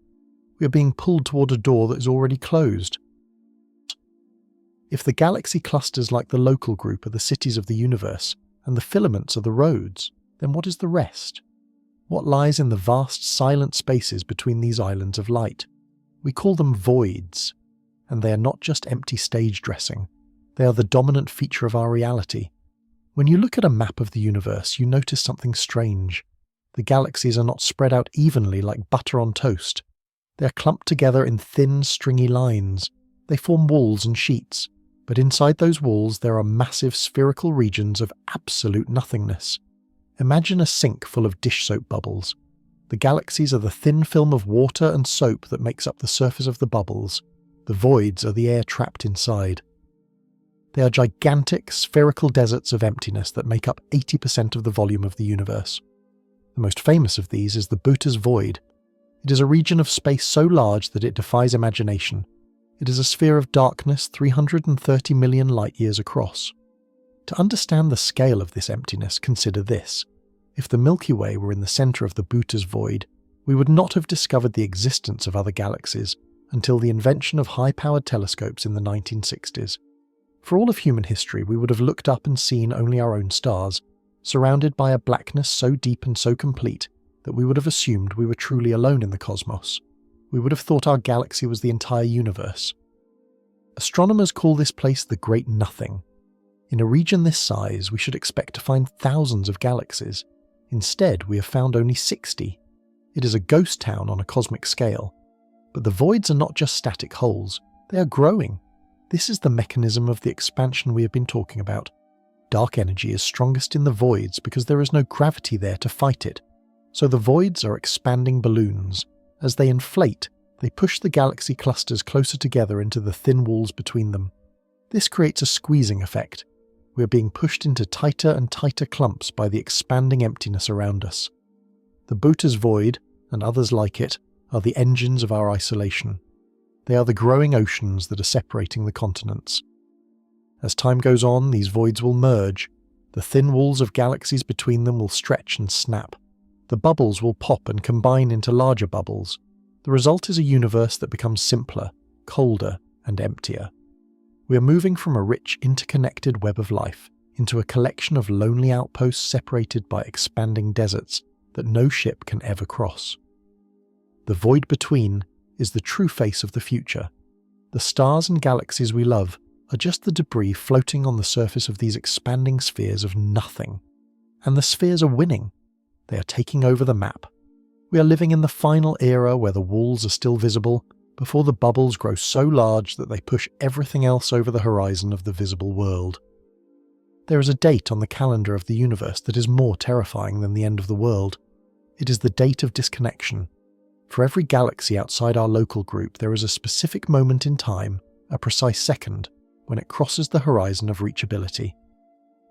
We are being pulled toward a door that is already closed. If the galaxy clusters like the local group are the cities of the universe, and the filaments are the roads, then what is the rest? What lies in the vast silent spaces between these islands of light? We call them voids, and they are not just empty stage dressing. They are the dominant feature of our reality. When you look at a map of the universe, you notice something strange. The galaxies are not spread out evenly like butter on toast. They are clumped together in thin, stringy lines. They form walls and sheets, but inside those walls there are massive spherical regions of absolute nothingness. Imagine a sink full of dish soap bubbles. The galaxies are the thin film of water and soap that makes up the surface of the bubbles. The voids are the air trapped inside. They are gigantic, spherical deserts of emptiness that make up 80% of the volume of the universe. The most famous of these is the Butter's Void. It is a region of space so large that it defies imagination. It is a sphere of darkness 330 million light-years across. To understand the scale of this emptiness, consider this. If the Milky Way were in the centre of the Butter's Void, we would not have discovered the existence of other galaxies until the invention of high-powered telescopes in the 1960s. For all of human history, we would have looked up and seen only our own stars, surrounded by a blackness so deep and so complete that we would have assumed we were truly alone in the cosmos. We would have thought our galaxy was the entire universe. Astronomers call this place the Great Nothing. In a region this size, we should expect to find thousands of galaxies. Instead, we have found only 60. It is a ghost town on a cosmic scale. But the voids are not just static holes, they are growing. This is the mechanism of the expansion we have been talking about. Dark energy is strongest in the voids because there is no gravity there to fight it. So the voids are expanding balloons. As they inflate, they push the galaxy clusters closer together into the thin walls between them. This creates a squeezing effect. We are being pushed into tighter and tighter clumps by the expanding emptiness around us. The Butter's Void, and others like it, are the engines of our isolation. They are the growing oceans that are separating the continents. As time goes on, these voids will merge. The thin walls of galaxies between them will stretch and snap. The bubbles will pop and combine into larger bubbles. The result is a universe that becomes simpler, colder, and emptier. We are moving from a rich, interconnected web of life into a collection of lonely outposts separated by expanding deserts that no ship can ever cross. The void between is the true face of the future. The stars and galaxies we love are just the debris floating on the surface of these expanding spheres of nothing. And the spheres are winning. They are taking over the map. We are living in the final era where the walls are still visible, before the bubbles grow so large that they push everything else over the horizon of the visible world. There is a date on the calendar of the universe that is more terrifying than the end of the world. It is the date of disconnection. For every galaxy outside our local group, there is a specific moment in time, a precise second, when it crosses the horizon of reachability.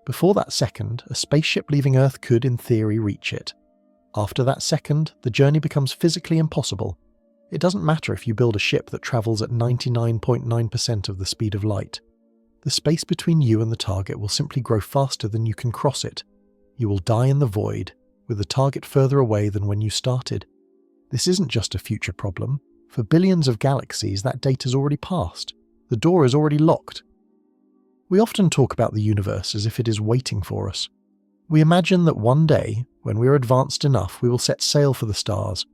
Before that second, a spaceship leaving Earth could, in theory, reach it. After that second, the journey becomes physically impossible. It doesn't matter if you build a ship that travels at 99.9% of the speed of light. The space between you and the target will simply grow faster than you can cross it. You will die in the void, with the target further away than when you started. This isn't just a future problem. For billions of galaxies, that date has already passed. The door is already locked. We often talk about the universe as if it is waiting for us. We imagine that one day, when we are advanced enough, we will set sail for the stars.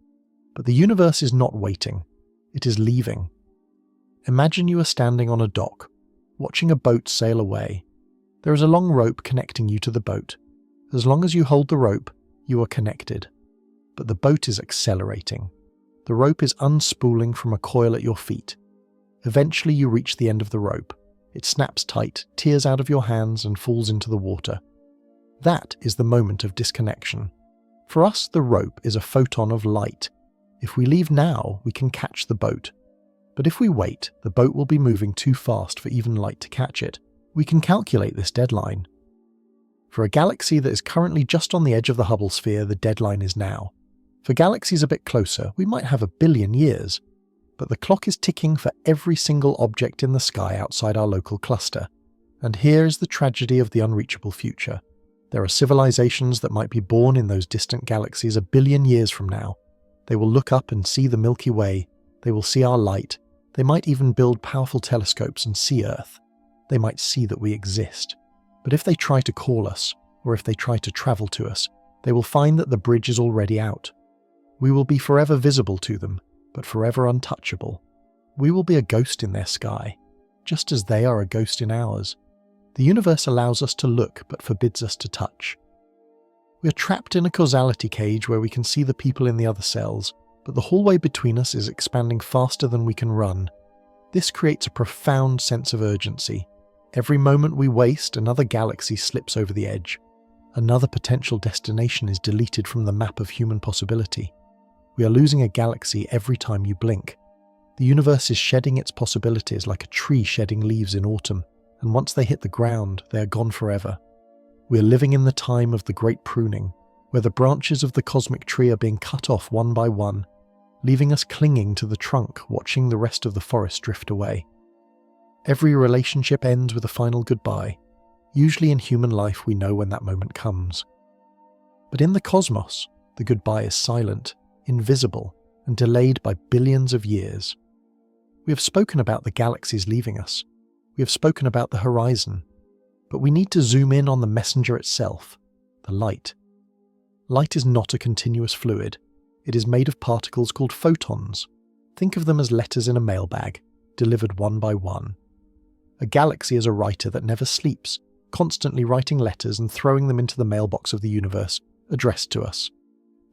But the universe is not waiting. It is leaving. Imagine you are standing on a dock, watching a boat sail away. There is a long rope connecting you to the boat. As long as you hold the rope, you are connected. But the boat is accelerating. The rope is unspooling from a coil at your feet. Eventually you reach the end of the rope. It snaps tight, tears out of your hands, and falls into the water. That is the moment of disconnection. For us, the rope is a photon of light. If we leave now, we can catch the boat. But if we wait, the boat will be moving too fast for even light to catch it. We can calculate this deadline. For a galaxy that is currently just on the edge of the Hubble Sphere, the deadline is now. For galaxies a bit closer, we might have 1 billion years. But the clock is ticking for every single object in the sky outside our local cluster. And here is the tragedy of the unreachable future. There are civilizations that might be born in those distant galaxies 1 billion years from now. They will look up and see the Milky Way. They will see our light. They might even build powerful telescopes and see Earth. They might see that we exist. But if they try to call us, or if they try to travel to us, they will find that the bridge is already out. We will be forever visible to them, but forever untouchable. We will be a ghost in their sky, just as they are a ghost in ours. The universe allows us to look, but forbids us to touch. We are trapped in a causality cage where we can see the people in the other cells, but the hallway between us is expanding faster than we can run. This creates a profound sense of urgency. Every moment we waste, another galaxy slips over the edge. Another potential destination is deleted from the map of human possibility. We are losing a galaxy every time you blink. The universe is shedding its possibilities like a tree shedding leaves in autumn, and once they hit the ground, they are gone forever. We are living in the time of the great pruning, where the branches of the cosmic tree are being cut off one by one, leaving us clinging to the trunk, watching the rest of the forest drift away. Every relationship ends with a final goodbye. Usually in human life we know when that moment comes. But in the cosmos, the goodbye is silent, invisible, and delayed by billions of years. We have spoken about the galaxies leaving us. We have spoken about the horizon. But we need to zoom in on the messenger itself, the light. Light is not a continuous fluid. It is made of particles called photons. Think of them as letters in a mailbag, delivered one by one. A galaxy is a writer that never sleeps, constantly writing letters and throwing them into the mailbox of the universe, addressed to us.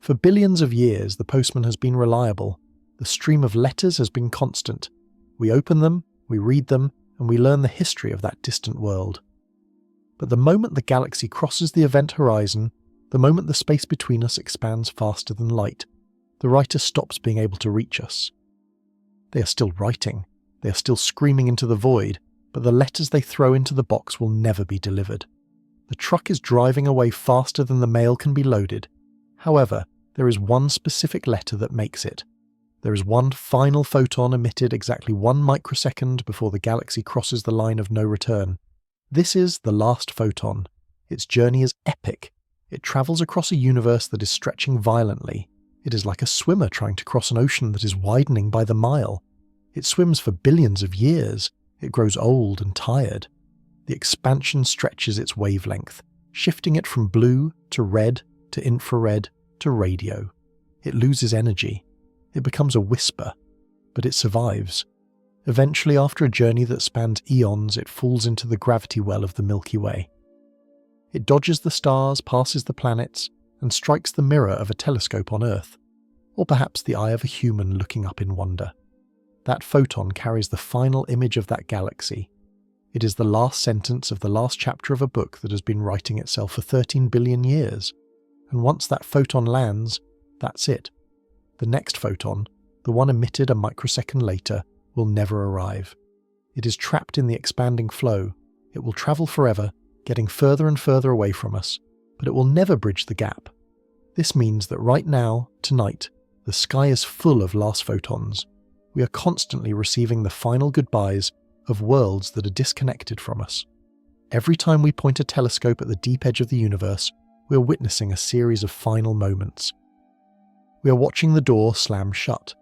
For billions of years, the postman has been reliable. The stream of letters has been constant. We open them, we read them, and we learn the history of that distant world. But the moment the galaxy crosses the event horizon, the moment the space between us expands faster than light, the writer stops being able to reach us. They are still writing, they are still screaming into the void, but the letters they throw into the box will never be delivered. The truck is driving away faster than the mail can be loaded. However, there is one specific letter that makes it. There is one final photon emitted exactly 1 microsecond before the galaxy crosses the line of no return. This is the last photon. Its journey is epic. It travels across a universe that is stretching violently. It is like a swimmer trying to cross an ocean that is widening by the mile. It swims for billions of years. It grows old and tired. The expansion stretches its wavelength, shifting it from blue to red to infrared to radio. It loses energy. It becomes a whisper, but it survives. Eventually, after a journey that spans eons, it falls into the gravity well of the Milky Way. It dodges the stars, passes the planets, and strikes the mirror of a telescope on Earth, or perhaps the eye of a human looking up in wonder. That photon carries the final image of that galaxy. It is the last sentence of the last chapter of a book that has been writing itself for 13 billion years. And once that photon lands, that's it. The next photon, the one emitted a microsecond later, will never arrive. It is trapped in the expanding flow. It will travel forever, getting further and further away from us, but it will never bridge the gap. This means that right now, tonight, the sky is full of last photons. We are constantly receiving the final goodbyes of worlds that are disconnected from us. Every time we point a telescope at the deep edge of the universe, we are witnessing a series of final moments. We are watching the door slam shut.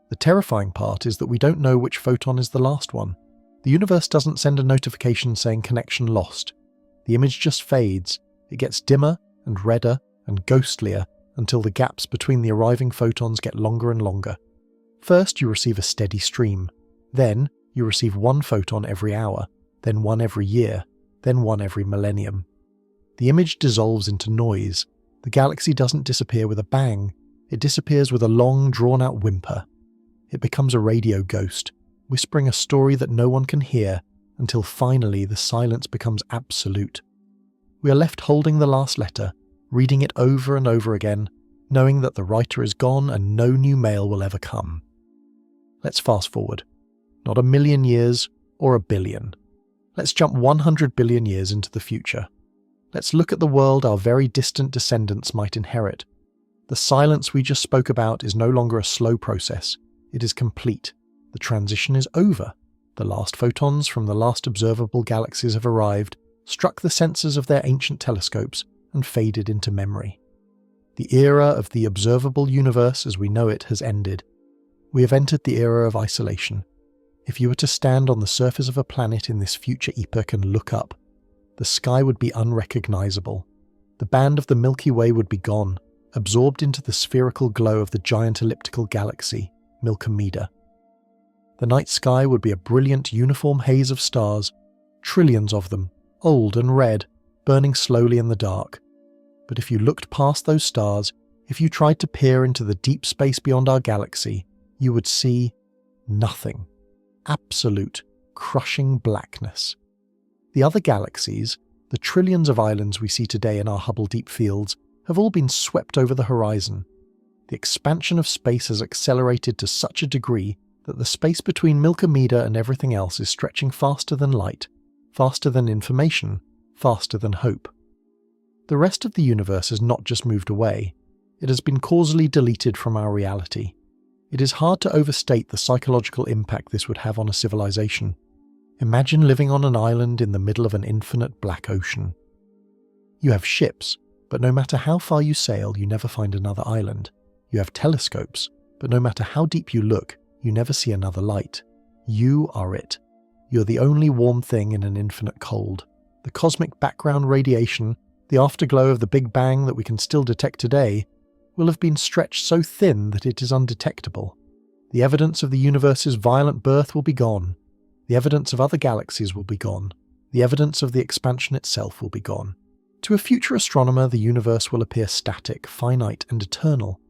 The terrifying part is that we don't know which photon is the last one. The universe doesn't send a notification saying connection lost. The image just fades. It gets dimmer and redder and ghostlier until the gaps between the arriving photons get longer and longer. First, you receive a steady stream. Then, you receive 1 photon every hour, then 1 every year, then one every millennium. The image dissolves into noise. The galaxy doesn't disappear with a bang, it disappears with a long, drawn-out whimper. It becomes a radio ghost, whispering a story that no one can hear until finally the silence becomes absolute. We are left holding the last letter, reading it over and over again, knowing that the writer is gone and no new mail will ever come. Let's fast forward. Not 1,000,000 years or 1,000,000,000. Let's jump 100 billion years into the future. Let's look at the world our very distant descendants might inherit. The silence we just spoke about is no longer a slow process. It is complete. The transition is over. The last photons from the last observable galaxies have arrived, struck the sensors of their ancient telescopes, and faded into memory. The era of the observable universe as we know it has ended. We have entered the era of isolation. If you were to stand on the surface of a planet in this future epoch and look up, the sky would be unrecognizable. The band of the Milky Way would be gone, absorbed into the spherical glow of the giant elliptical galaxy, Milkomeda. The night sky would be a brilliant uniform haze of stars, trillions of them, old and red, burning slowly in the dark. But if you looked past those stars, if you tried to peer into the deep space beyond our galaxy, you would see nothing. Absolute, crushing blackness. The other galaxies, the trillions of islands we see today in our Hubble deep fields, have all been swept over the horizon. The expansion of space has accelerated to such a degree that the space between Milkomeda and everything else is stretching faster than light, faster than information, faster than hope. The rest of the universe has not just moved away, it has been causally deleted from our reality. It is hard to overstate the psychological impact this would have on a civilization. Imagine living on an island in the middle of an infinite black ocean. You have ships, but no matter how far you sail, you never find another island. You have telescopes, but no matter how deep you look, you never see another light. You are it. You're the only warm thing in an infinite cold. The cosmic background radiation, the afterglow of the Big Bang that we can still detect today, will have been stretched so thin that it is undetectable. The evidence of the universe's violent birth will be gone. The evidence of other galaxies will be gone. The evidence of the expansion itself will be gone. To a future astronomer, the universe will appear static, finite, and eternal.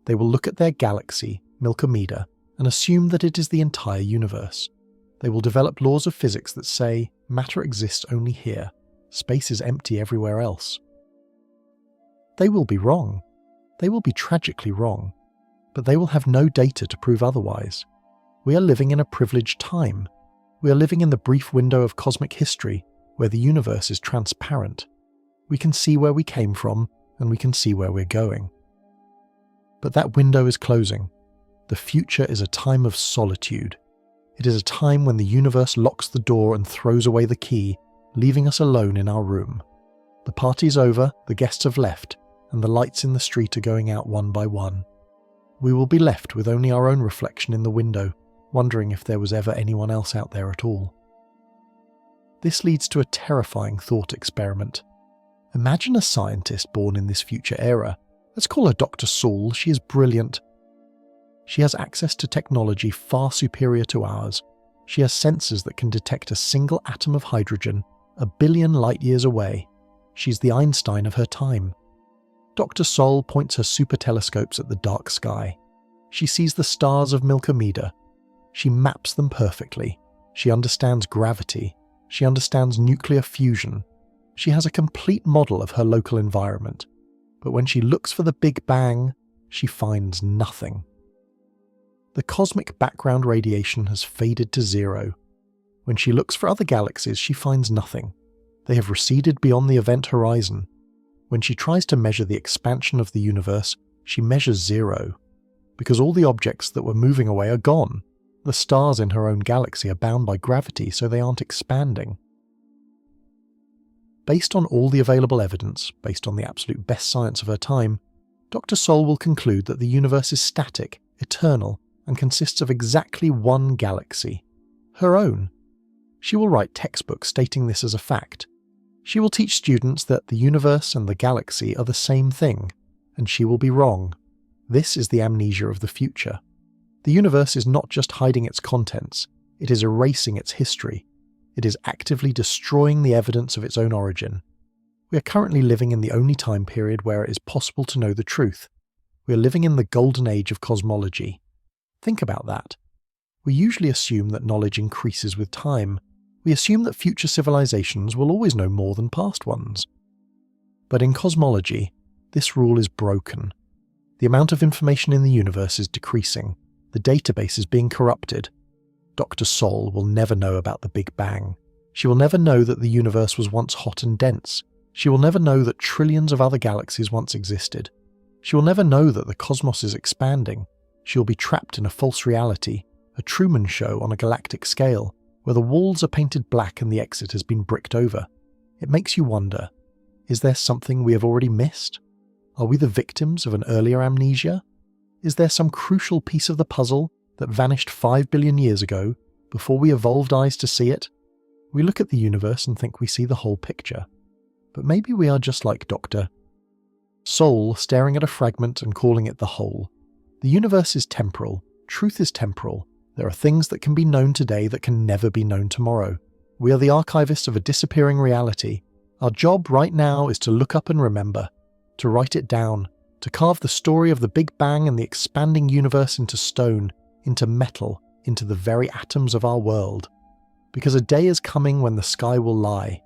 They will look at their galaxy, Milkomeda, and assume that it is the entire universe. They will develop laws of physics that say matter exists only here, space is empty everywhere else. They will be wrong. They will be tragically wrong, but they will have no data to prove otherwise. We are living in a privileged time. We are living in the brief window of cosmic history where the universe is transparent. We can see where we came from, and we can see where we're going. But that window is closing. The future is a time of solitude. It is a time when the universe locks the door and throws away the key, leaving us alone in our room. The party's over, the guests have left, and the lights in the street are going out one by one. We will be left with only our own reflection in the window, wondering if there was ever anyone else out there at all. This leads to a terrifying thought experiment. Imagine a scientist born in this future era. Let's call her Dr. Saul. She is brilliant. She has access to technology far superior to ours. She has sensors that can detect a single atom of hydrogen 1 billion light years away. She's the Einstein of her time. Dr. Sol points her super telescopes at the dark sky. She sees the stars of Milkomeda. She maps them perfectly. She understands gravity. She understands nuclear fusion. She has a complete model of her local environment. But when she looks for the Big Bang, she finds nothing. The cosmic background radiation has faded to zero. When she looks for other galaxies, she finds nothing. They have receded beyond the event horizon. When she tries to measure the expansion of the universe, she measures zero. Because all the objects that were moving away are gone. The stars in her own galaxy are bound by gravity, so they aren't expanding. Based on all the available evidence, based on the absolute best science of her time, Dr. Sol will conclude that the universe is static, eternal, and consists of exactly one galaxy, her own. She will write textbooks stating this as a fact. She will teach students that the universe and the galaxy are the same thing, and she will be wrong. This is the amnesia of the future. The universe is not just hiding its contents, it is erasing its history. It is actively destroying the evidence of its own origin. We are currently living in the only time period where it is possible to know the truth. We are living in the golden age of cosmology. Think about that. We usually assume that knowledge increases with time. We assume that future civilizations will always know more than past ones. But in cosmology, this rule is broken. The amount of information in the universe is decreasing. The database is being corrupted. Dr. Sol will never know about the Big Bang. She will never know that the universe was once hot and dense. She will never know that trillions of other galaxies once existed. She will never know that the cosmos is expanding. She will be trapped in a false reality, a Truman Show on a galactic scale, where the walls are painted black and the exit has been bricked over. It makes you wonder, is there something we have already missed? Are we the victims of an earlier amnesia? Is there some crucial piece of the puzzle that vanished 5 billion years ago before we evolved eyes to see it? We look at the universe and think we see the whole picture. But maybe we are just like Dr. Sol staring at a fragment and calling it the whole. The universe is temporal. Truth is temporal. There are things that can be known today that can never be known tomorrow. We are the archivists of a disappearing reality. Our job right now is to look up and remember, to write it down, to carve the story of the Big Bang and the expanding universe into stone, into metal, into the very atoms of our world. Because a day is coming when the sky will lie,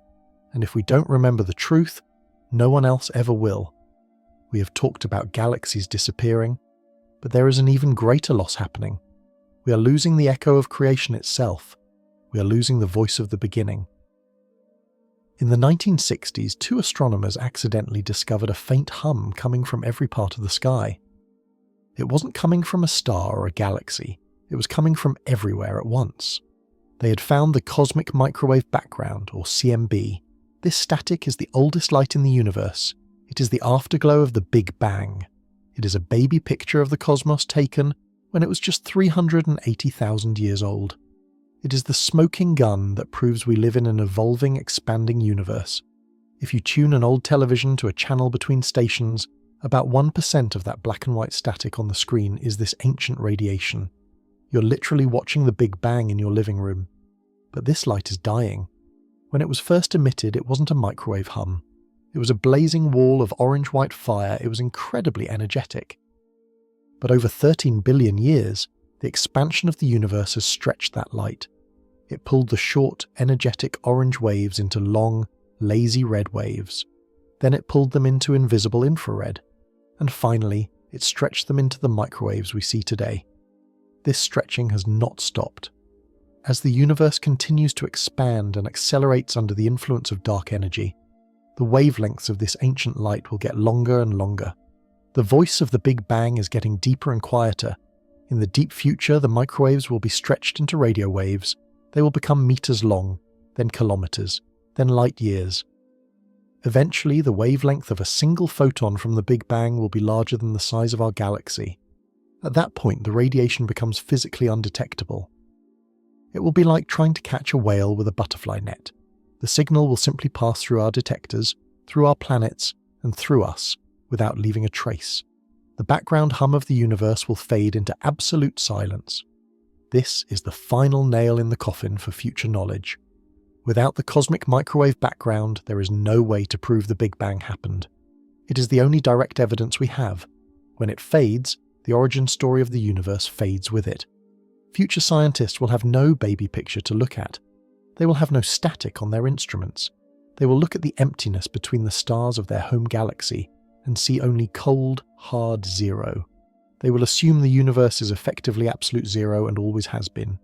and if we don't remember the truth, no one else ever will. We have talked about galaxies disappearing, but there is an even greater loss happening. We are losing the echo of creation itself. We are losing the voice of the beginning. In the 1960s, 2 astronomers accidentally discovered a faint hum coming from every part of the sky. It wasn't coming from a star or a galaxy. It was coming from everywhere at once. They had found the cosmic microwave background, or CMB. This static is the oldest light in the universe. It is the afterglow of the Big Bang. It is a baby picture of the cosmos taken when it was just 380,000 years old. It is the smoking gun that proves we live in an evolving, expanding universe. If you tune an old television to a channel between stations, about 1% of that black and white static on the screen is this ancient radiation. You're literally watching the Big Bang in your living room. But this light is dying. When it was first emitted, it wasn't a microwave hum. It was a blazing wall of orange-white fire. It was incredibly energetic. But over 13 billion years, the expansion of the universe has stretched that light. It pulled the short, energetic orange waves into long, lazy red waves. Then it pulled them into invisible infrared. And finally, it stretched them into the microwaves we see today. This stretching has not stopped. As the universe continues to expand and accelerates under the influence of dark energy, the wavelengths of this ancient light will get longer and longer. The voice of the Big Bang is getting deeper and quieter. In the deep future, the microwaves will be stretched into radio waves. They will become meters long, then kilometers, then light years. Eventually, the wavelength of a single photon from the Big Bang will be larger than the size of our galaxy. At that point, the radiation becomes physically undetectable. It will be like trying to catch a whale with a butterfly net. The signal will simply pass through our detectors, through our planets, and through us, without leaving a trace. The background hum of the universe will fade into absolute silence. This is the final nail in the coffin for future knowledge. Without the cosmic microwave background, there is no way to prove the Big Bang happened. It is the only direct evidence we have. When it fades, the origin story of the universe fades with it. Future scientists will have no baby picture to look at. They will have no static on their instruments. They will look at the emptiness between the stars of their home galaxy and see only cold, hard zero. They will assume the universe is effectively absolute zero and always has been.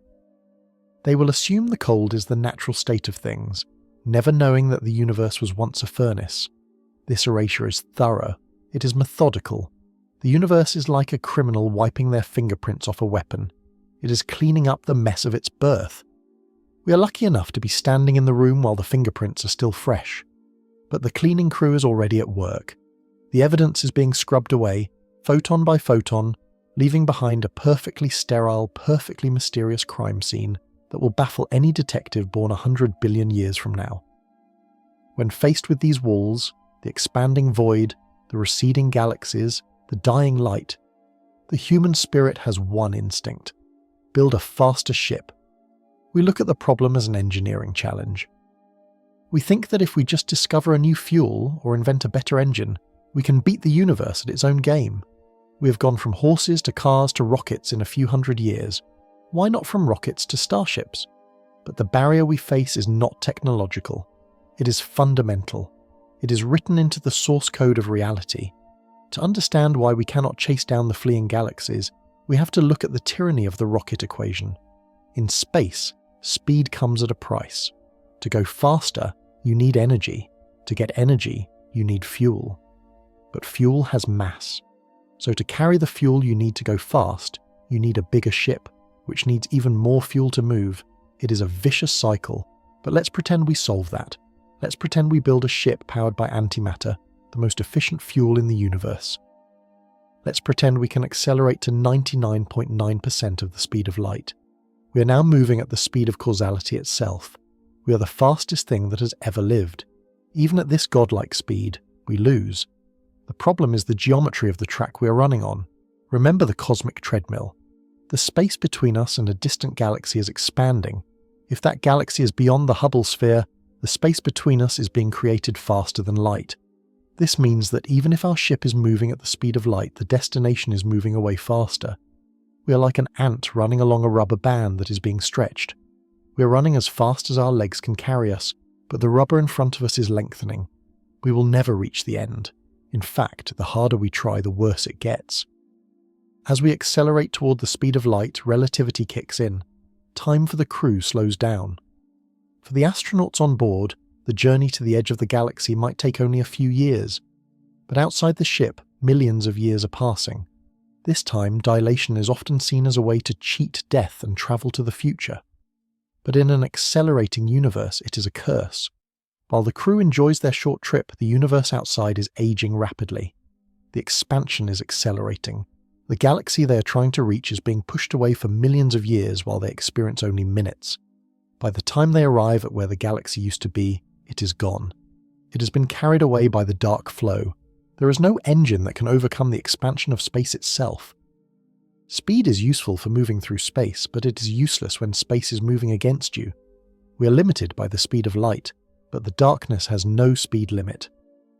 They will assume the cold is the natural state of things, never knowing that the universe was once a furnace. This erasure is thorough. It is methodical. The universe is like a criminal wiping their fingerprints off a weapon. It is cleaning up the mess of its birth. We are lucky enough to be standing in the room while the fingerprints are still fresh. But the cleaning crew is already at work. The evidence is being scrubbed away, photon by photon, leaving behind a perfectly sterile, perfectly mysterious crime scene that will baffle any detective born 100 billion years from now. When faced with these walls, the expanding void, the receding galaxies, the dying light, the human spirit has one instinct: build a faster ship. we look at the problem as an engineering challenge. We think that if we just discover a new fuel or invent a better engine, we can beat the universe at its own game. We have gone from horses to cars to rockets in a few hundred years. Why not from rockets to starships? But the barrier we face is not technological. It is fundamental. It is written into the source code of reality. To understand why we cannot chase down the fleeing galaxies, we have to look at the tyranny of the rocket equation. In space, speed comes at a price. To go faster, you need energy. To get energy, you need fuel. But fuel has mass. So to carry the fuel you need to go fast, you need a bigger ship, which needs even more fuel to move. It is a vicious cycle, but let's pretend we solve that. Let's pretend we build a ship powered by antimatter, the most efficient fuel in the universe. Let's pretend we can accelerate to 99.9% of the speed of light. We are now moving at the speed of causality itself. We are the fastest thing that has ever lived. Even at this godlike speed, we lose. The problem is the geometry of the track we are running on. Remember the Cosmic Treadmill. The space between us and a distant galaxy is expanding. If that galaxy is beyond the Hubble Sphere, the space between us is being created faster than light. This means that even if our ship is moving at the speed of light, the destination is moving away faster. We are like an ant running along a rubber band that is being stretched. We are running as fast as our legs can carry us, but the rubber in front of us is lengthening. We will never reach the end. In fact, the harder we try, the worse it gets. As we accelerate toward the speed of light, relativity kicks in. Time for the crew slows down. For the astronauts on board, the journey to the edge of the galaxy might take only a few years. But outside the ship, millions of years are passing. This time, dilation is often seen as a way to cheat death and travel to the future. But in an accelerating universe, it is a curse. While the crew enjoys their short trip, the universe outside is aging rapidly. The expansion is accelerating. The galaxy they are trying to reach is being pushed away for millions of years while they experience only minutes. By the time they arrive at where the galaxy used to be, it is gone. It has been carried away by the dark flow. There is no engine that can overcome the expansion of space itself. Speed is useful for moving through space, but it is useless when space is moving against you. We are limited by the speed of light, but the darkness has no speed limit.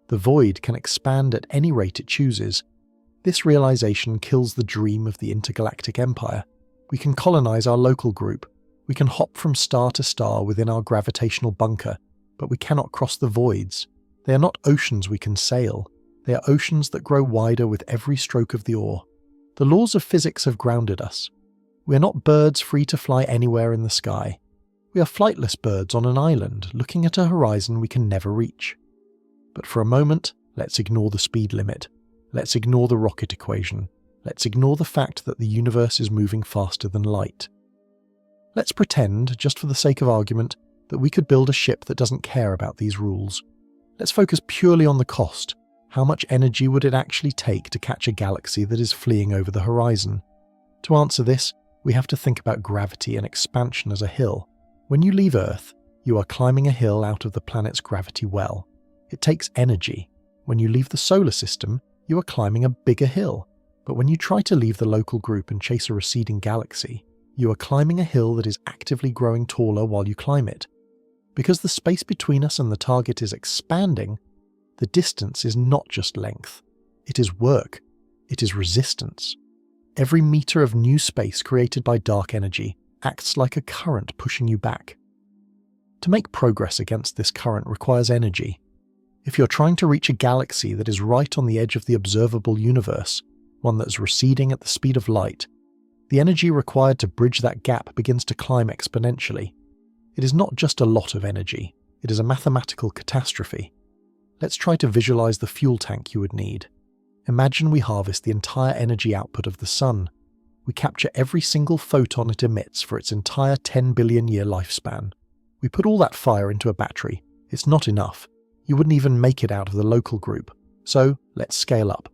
The void can expand at any rate it chooses. This realization kills the dream of the intergalactic empire. We can colonize our local group. We can hop from star to star within our gravitational bunker, but we cannot cross the voids. They are not oceans we can sail. They are oceans that grow wider with every stroke of the oar. The laws of physics have grounded us. We are not birds free to fly anywhere in the sky. We are flightless birds on an island, looking at a horizon we can never reach. But for a moment, let's ignore the speed limit. Let's ignore the rocket equation. Let's ignore the fact that the universe is moving faster than light. Let's pretend, just for the sake of argument, that we could build a ship that doesn't care about these rules. Let's focus purely on the cost. How much energy would it actually take to catch a galaxy that is fleeing over the horizon? To answer this, we have to think about gravity and expansion as a hill. When you leave Earth, you are climbing a hill out of the planet's gravity well. It takes energy. When you leave the solar system, you are climbing a bigger hill. But when you try to leave the local group and chase a receding galaxy, you are climbing a hill that is actively growing taller while you climb it. Because the space between us and the target is expanding, the distance is not just length. It is work. It is resistance. Every meter of new space created by dark energy acts like a current pushing you back. To make progress against this current requires energy. If you're trying to reach a galaxy that is right on the edge of the observable universe, one that is receding at the speed of light, the energy required to bridge that gap begins to climb exponentially. It is not just a lot of energy, it is a mathematical catastrophe. Let's try to visualize the fuel tank you would need. Imagine we harvest the entire energy output of the sun. We capture every single photon it emits for its entire 10 billion year lifespan. We put all that fire into a battery. It's not enough. You wouldn't even make it out of the local group. So let's scale up.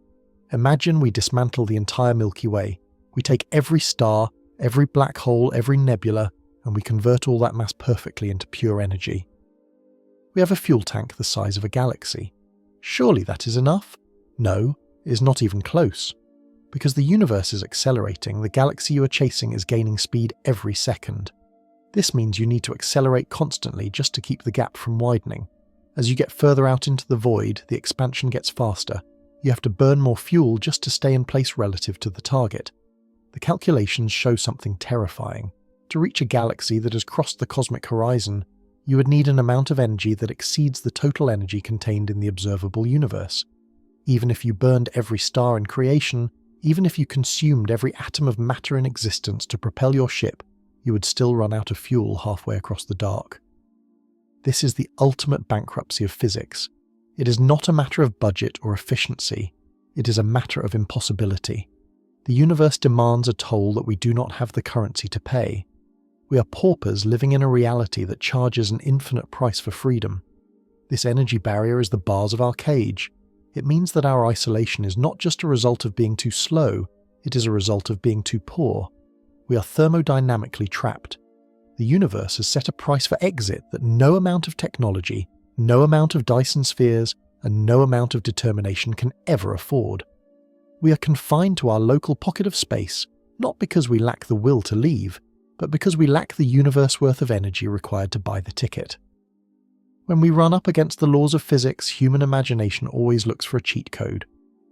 Imagine we dismantle the entire Milky Way. We take every star, every black hole, every nebula, and we convert all that mass perfectly into pure energy. We have a fuel tank the size of a galaxy. Surely that is enough? No, it is not even close. Because the universe is accelerating, the galaxy you are chasing is gaining speed every second. This means you need to accelerate constantly just to keep the gap from widening. As you get further out into the void, the expansion gets faster. You have to burn more fuel just to stay in place relative to the target. The calculations show something terrifying. To reach a galaxy that has crossed the cosmic horizon, you would need an amount of energy that exceeds the total energy contained in the observable universe. Even if you burned every star in creation, even if you consumed every atom of matter in existence to propel your ship, you would still run out of fuel halfway across the dark. This is the ultimate bankruptcy of physics. It is not a matter of budget or efficiency. It is a matter of impossibility. The universe demands a toll that we do not have the currency to pay. We are paupers living in a reality that charges an infinite price for freedom. This energy barrier is the bars of our cage. It means that our isolation is not just a result of being too slow, it is a result of being too poor. We are thermodynamically trapped. The universe has set a price for exit that no amount of technology, no amount of Dyson spheres, and no amount of determination can ever afford. We are confined to our local pocket of space, not because we lack the will to leave, but because we lack the universe worth of energy required to buy the ticket. When we run up against the laws of physics, human imagination always looks for a cheat code.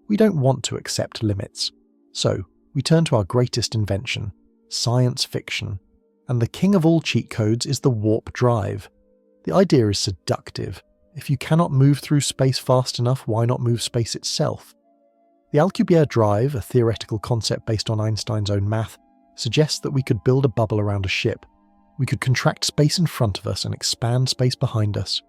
We don't want to accept limits. So, we turn to our greatest invention, science fiction. And the king of all cheat codes is the warp drive. The idea is seductive. If you cannot move through space fast enough, why not move space itself? The Alcubierre drive, a theoretical concept based on Einstein's own math, suggests that we could build a bubble around a ship. We could contract space in front of us and expand space behind us.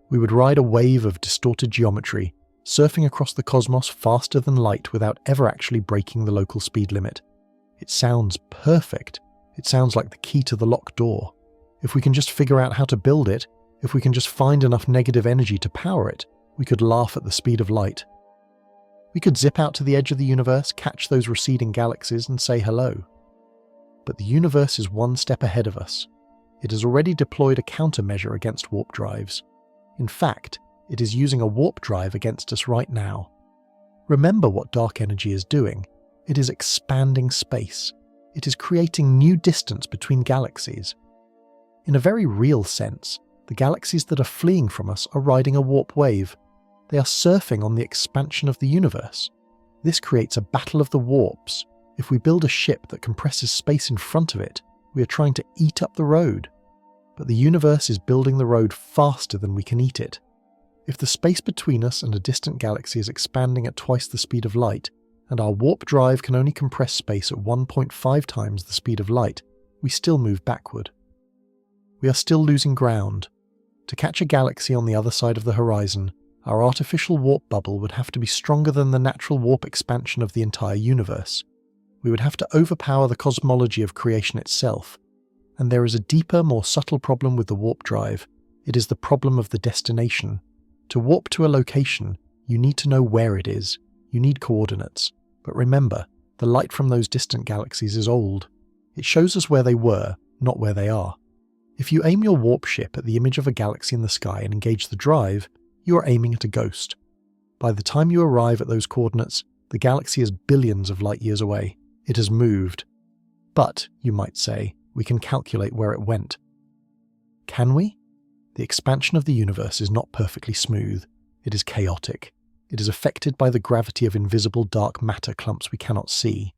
We would ride a wave of distorted geometry, surfing across the cosmos faster than light without ever actually breaking the local speed limit. It sounds perfect. It sounds like the key to the locked door. If we can just figure out how to build it, if we can just find enough negative energy to power it, we could laugh at the speed of light. We could zip out to the edge of the universe, catch those receding galaxies, and say hello. But the universe is one step ahead of us. It has already deployed a countermeasure against warp drives. In fact, it is using a warp drive against us right now. Remember what dark energy is doing. It is expanding space. It is creating new distance between galaxies. In a very real sense, the galaxies that are fleeing from us are riding a warp wave. They are surfing on the expansion of the universe. This creates a battle of the warps. If we build a ship that compresses space in front of it, we are trying to eat up the road. But the universe is building the road faster than we can eat it. If the space between us and a distant galaxy is expanding at twice the speed of light, and our warp drive can only compress space at 1.5 times the speed of light, we still move backward. We are still losing ground. To catch a galaxy on the other side of the horizon, our artificial warp bubble would have to be stronger than the natural warp expansion of the entire universe. We would have to overpower the cosmology of creation itself. And there is a deeper, more subtle problem with the warp drive. It is the problem of the destination. To warp to a location, you need to know where it is. You need coordinates. But remember, the light from those distant galaxies is old. It shows us where they were, not where they are. If you aim your warp ship at the image of a galaxy in the sky and engage the drive, you are aiming at a ghost. By the time you arrive at those coordinates, the galaxy is billions of light years away. It has moved. But, you might say, we can calculate where it went. Can we? The expansion of the universe is not perfectly smooth. It is chaotic. It is affected by the gravity of invisible dark matter clumps we cannot see.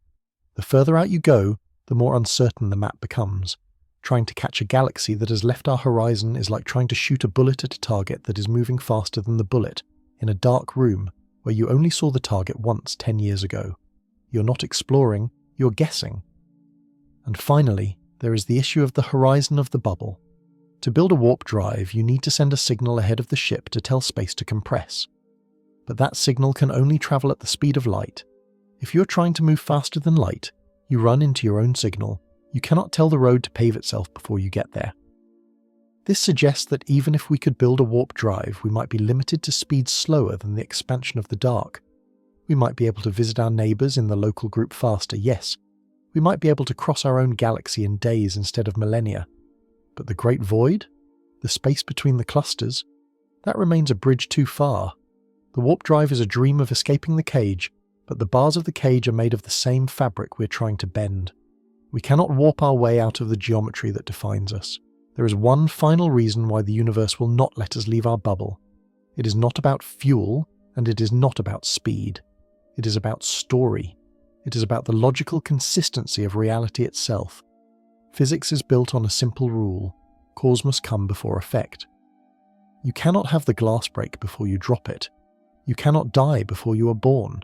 The further out you go, the more uncertain the map becomes. Trying to catch a galaxy that has left our horizon is like trying to shoot a bullet at a target that is moving faster than the bullet, in a dark room where you only saw the target once 10 years ago. You're not exploring, you're guessing. And finally, there is the issue of the horizon of the bubble. To build a warp drive, you need to send a signal ahead of the ship to tell space to compress. But that signal can only travel at the speed of light. If you're trying to move faster than light, you run into your own signal. You cannot tell the road to pave itself before you get there. This suggests that even if we could build a warp drive, we might be limited to speeds slower than the expansion of the dark. We might be able to visit our neighbours in the local group faster, yes. We might be able to cross our own galaxy in days instead of millennia. But the Great Void? The space between the clusters? That remains a bridge too far. The warp drive is a dream of escaping the cage, but the bars of the cage are made of the same fabric we're trying to bend. We cannot warp our way out of the geometry that defines us. There is one final reason why the universe will not let us leave our bubble. It is not about fuel, and it is not about speed. It is about story. It is about the logical consistency of reality itself. Physics is built on a simple rule: cause must come before effect. You cannot have the glass break before you drop it. You cannot die before you are born.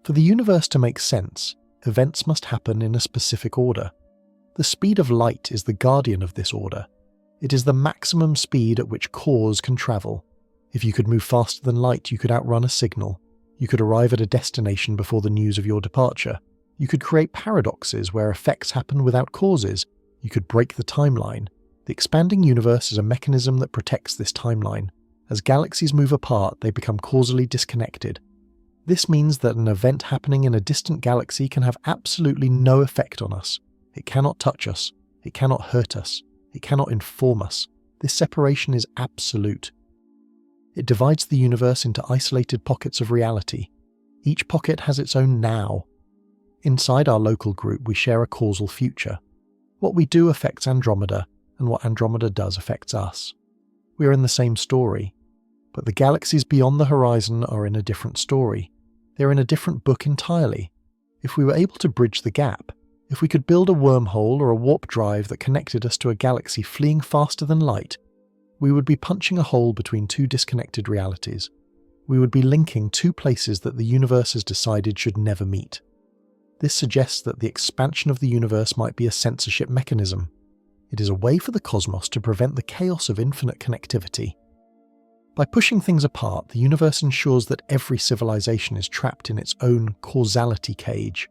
For the universe to make sense, events must happen in a specific order. The speed of light is the guardian of this order. It is the maximum speed at which cause can travel. If you could move faster than light, you could outrun a signal. You could arrive at a destination before the news of your departure. You could create paradoxes where effects happen without causes. You could break the timeline. The expanding universe is a mechanism that protects this timeline. As galaxies move apart, they become causally disconnected. This means that an event happening in a distant galaxy can have absolutely no effect on us. It cannot touch us. It cannot hurt us. It cannot inform us. This separation is absolute. It divides the universe into isolated pockets of reality. Each pocket has its own now. Inside our local group, we share a causal future. What we do affects Andromeda, and what Andromeda does affects us. We are in the same story, but the galaxies beyond the horizon are in a different story. They are in a different book entirely. If we were able to bridge the gap, if we could build a wormhole or a warp drive that connected us to a galaxy fleeing faster than light, we would be punching a hole between two disconnected realities. We would be linking two places that the universe has decided should never meet. This suggests that the expansion of the universe might be a censorship mechanism. It is a way for the cosmos to prevent the chaos of infinite connectivity. By pushing things apart, the universe ensures that every civilization is trapped in its own causality cage.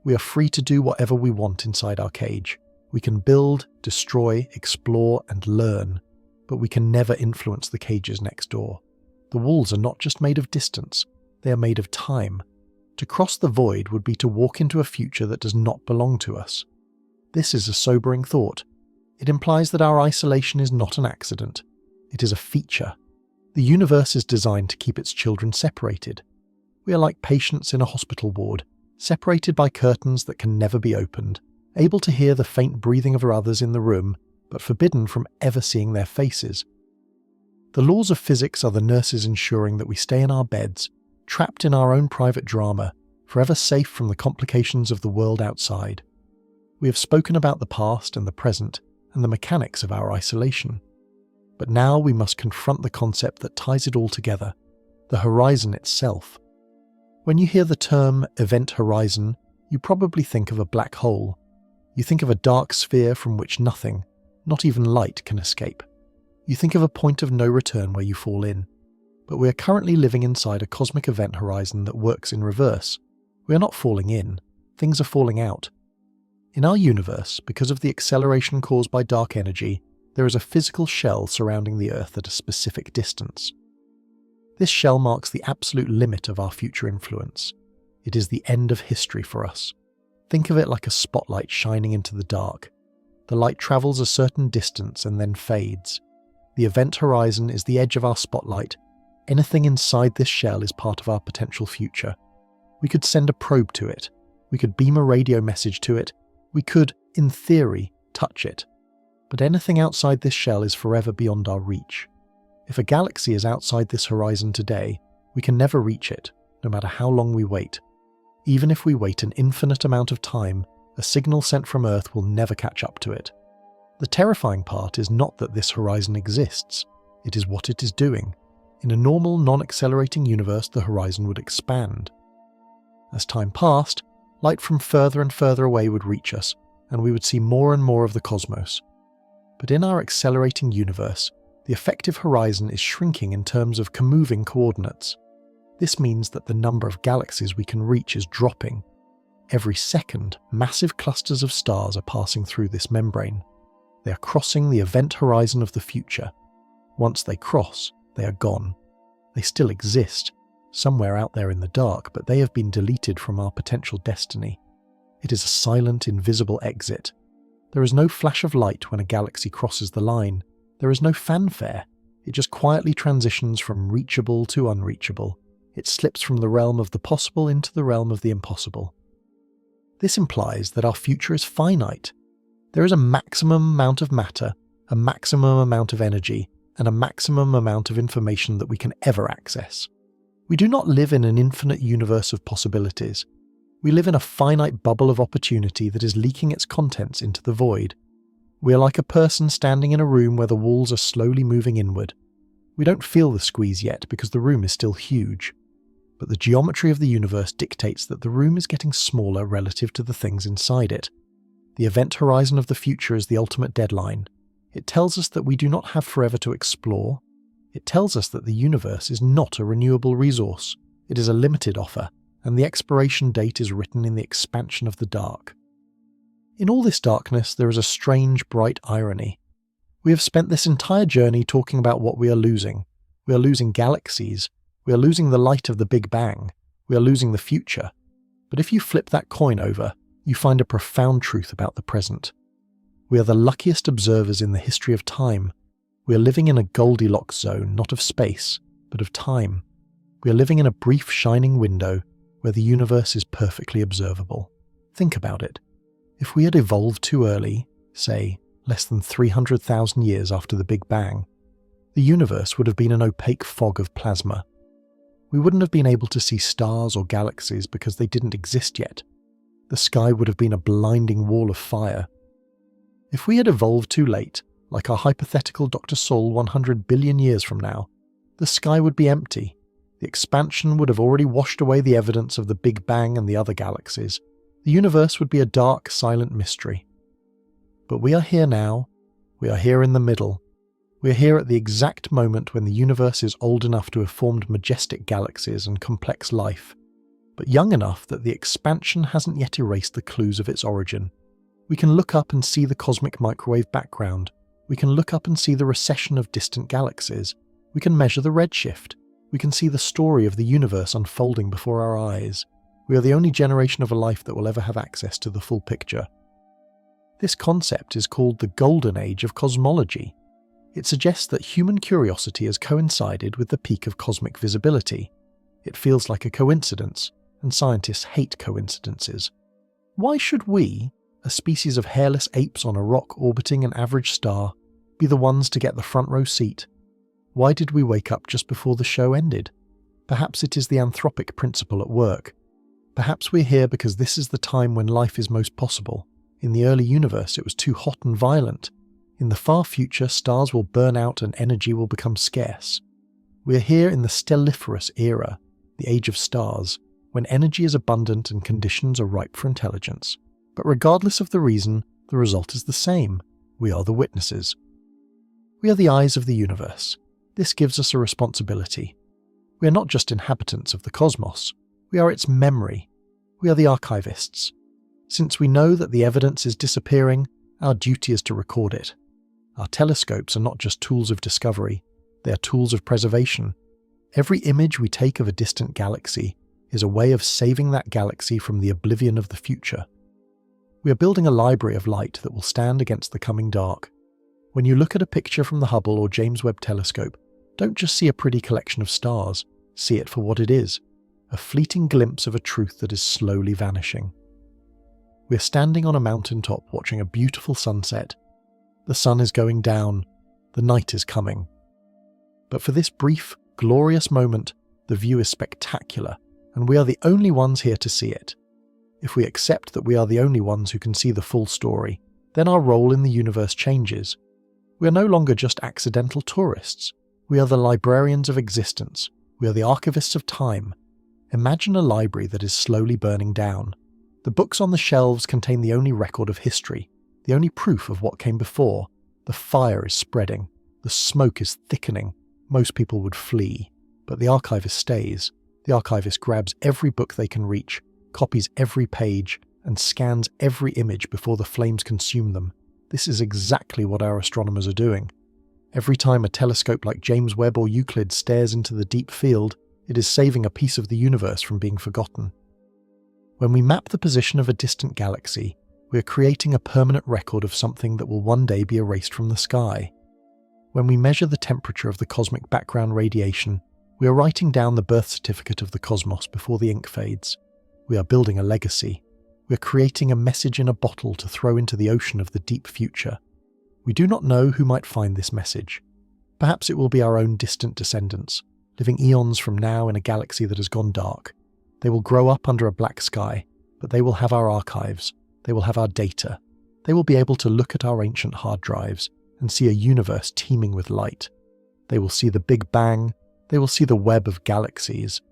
We are free to do whatever we want inside our cage. We can build, destroy, explore, and learn, but we can never influence the cages next door. The walls are not just made of distance, they are made of time. To cross the void would be to walk into a future that does not belong to us. This is a sobering thought. It implies that our isolation is not an accident. It is a feature. The universe is designed to keep its children separated. We are like patients in a hospital ward, separated by curtains that can never be opened, able to hear the faint breathing of others in the room, but forbidden from ever seeing their faces. The laws of physics are the nurses ensuring that we stay in our beds, trapped in our own private drama, forever safe from the complications of the world outside. We have spoken about the past and the present, and the mechanics of our isolation. But now we must confront the concept that ties it all together, the horizon itself. When you hear the term event horizon, you probably think of a black hole. You think of a dark sphere from which nothing, not even light, can escape. You think of a point of no return where you fall in. But we are currently living inside a cosmic event horizon that works in reverse. We are not falling in, things are falling out. In our universe, because of the acceleration caused by dark energy, there is a physical shell surrounding the Earth at a specific distance. This shell marks the absolute limit of our future influence. It is the end of history for us. Think of it like a spotlight shining into the dark. The light travels a certain distance and then fades. The event horizon is the edge of our spotlight. Anything inside this shell is part of our potential future. We could send a probe to it. We could beam a radio message to it. We could, in theory, touch it. But anything outside this shell is forever beyond our reach. If a galaxy is outside this horizon today, we can never reach it, no matter how long we wait. Even if we wait an infinite amount of time, a signal sent from Earth will never catch up to it. The terrifying part is not that this horizon exists, it is what it is doing. In a normal, non-accelerating universe, the horizon would expand. As time passed, light from further and further away would reach us, and we would see more and more of the cosmos. But in our accelerating universe, the effective horizon is shrinking in terms of moving coordinates. This means that the number of galaxies we can reach is dropping. Every second, massive clusters of stars are passing through this membrane. They are crossing the event horizon of the future. Once they cross, they are gone. They still exist, somewhere out there in the dark, but they have been deleted from our potential destiny. It is a silent, invisible exit. There is no flash of light when a galaxy crosses the line. There is no fanfare. It just quietly transitions from reachable to unreachable. It slips from the realm of the possible into the realm of the impossible. This implies that our future is finite. There is a maximum amount of matter, a maximum amount of energy, and a maximum amount of information that we can ever access. We do not live in an infinite universe of possibilities. We live in a finite bubble of opportunity that is leaking its contents into the void. We are like a person standing in a room where the walls are slowly moving inward. We don't feel the squeeze yet because the room is still huge. But the geometry of the universe dictates that the room is getting smaller relative to the things inside it. The event horizon of the future is the ultimate deadline. It tells us that we do not have forever to explore. It tells us that the universe is not a renewable resource. It is a limited offer, and the expiration date is written in the expansion of the dark. In all this darkness, there is a strange, bright irony. We have spent this entire journey talking about what we are losing. We are losing galaxies. We are losing the light of the Big Bang. We are losing the future. But if you flip that coin over, you find a profound truth about the present. We are the luckiest observers in the history of time. We are living in a Goldilocks zone, not of space, but of time. We are living in a brief shining window where the universe is perfectly observable. Think about it. If we had evolved too early, say, less than 300,000 years after the Big Bang, the universe would have been an opaque fog of plasma. We wouldn't have been able to see stars or galaxies because they didn't exist yet. The sky would have been a blinding wall of fire. If we had evolved too late, like our hypothetical Dr. Saul 100 billion years from now, the sky would be empty. The expansion would have already washed away the evidence of the Big Bang and the other galaxies. The universe would be a dark, silent mystery. But we are here now. We are here in the middle. We are here at the exact moment when the universe is old enough to have formed majestic galaxies and complex life, but young enough that the expansion hasn't yet erased the clues of its origin. We can look up and see the cosmic microwave background. We can look up and see the recession of distant galaxies. We can measure the redshift. We can see the story of the universe unfolding before our eyes. We are the only generation of a life that will ever have access to the full picture. This concept is called the golden age of cosmology. It suggests that human curiosity has coincided with the peak of cosmic visibility. It feels like a coincidence, and scientists hate coincidences. Why should we, a species of hairless apes on a rock orbiting an average star, be the ones to get the front row seat? Why did we wake up just before the show ended? Perhaps it is the anthropic principle at work. Perhaps we're here because this is the time when life is most possible. In the early universe, it was too hot and violent. In the far future, stars will burn out and energy will become scarce. We're here in the stelliferous era, the age of stars, when energy is abundant and conditions are ripe for intelligence. But regardless of the reason, the result is the same. We are the witnesses. We are the eyes of the universe. This gives us a responsibility. We are not just inhabitants of the cosmos. We are its memory. We are the archivists. Since we know that the evidence is disappearing, our duty is to record it. Our telescopes are not just tools of discovery, they are tools of preservation. Every image we take of a distant galaxy is a way of saving that galaxy from the oblivion of the future. We are building a library of light that will stand against the coming dark. When you look at a picture from the Hubble or James Webb telescope, don't just see a pretty collection of stars, see it for what it is. A fleeting glimpse of a truth that is slowly vanishing. We're standing on a mountaintop watching a beautiful sunset. The sun is going down. The night is coming. But for this brief, glorious moment, the view is spectacular, and we are the only ones here to see it. If we accept that we are the only ones who can see the full story, then our role in the universe changes. We are no longer just accidental tourists. We are the librarians of existence. We are the archivists of time. Imagine a library that is slowly burning down. The books on the shelves contain the only record of history, the only proof of what came before. The fire is spreading. The smoke is thickening. Most people would flee. But the archivist stays. The archivist grabs every book they can reach, copies every page, and scans every image before the flames consume them. This is exactly what our astronomers are doing. Every time a telescope like James Webb or Euclid stares into the deep field, it is saving a piece of the universe from being forgotten. When we map the position of a distant galaxy, we are creating a permanent record of something that will one day be erased from the sky. When we measure the temperature of the cosmic background radiation, we are writing down the birth certificate of the cosmos before the ink fades. We are building a legacy. We're creating a message in a bottle to throw into the ocean of the deep future. We do not know who might find this message. Perhaps it will be our own distant descendants, living eons from now in a galaxy that has gone dark. They will grow up under a black sky, but they will have our archives, they will have our data. They will be able to look at our ancient hard drives and see a universe teeming with light. They will see the Big Bang, they will see the web of galaxies.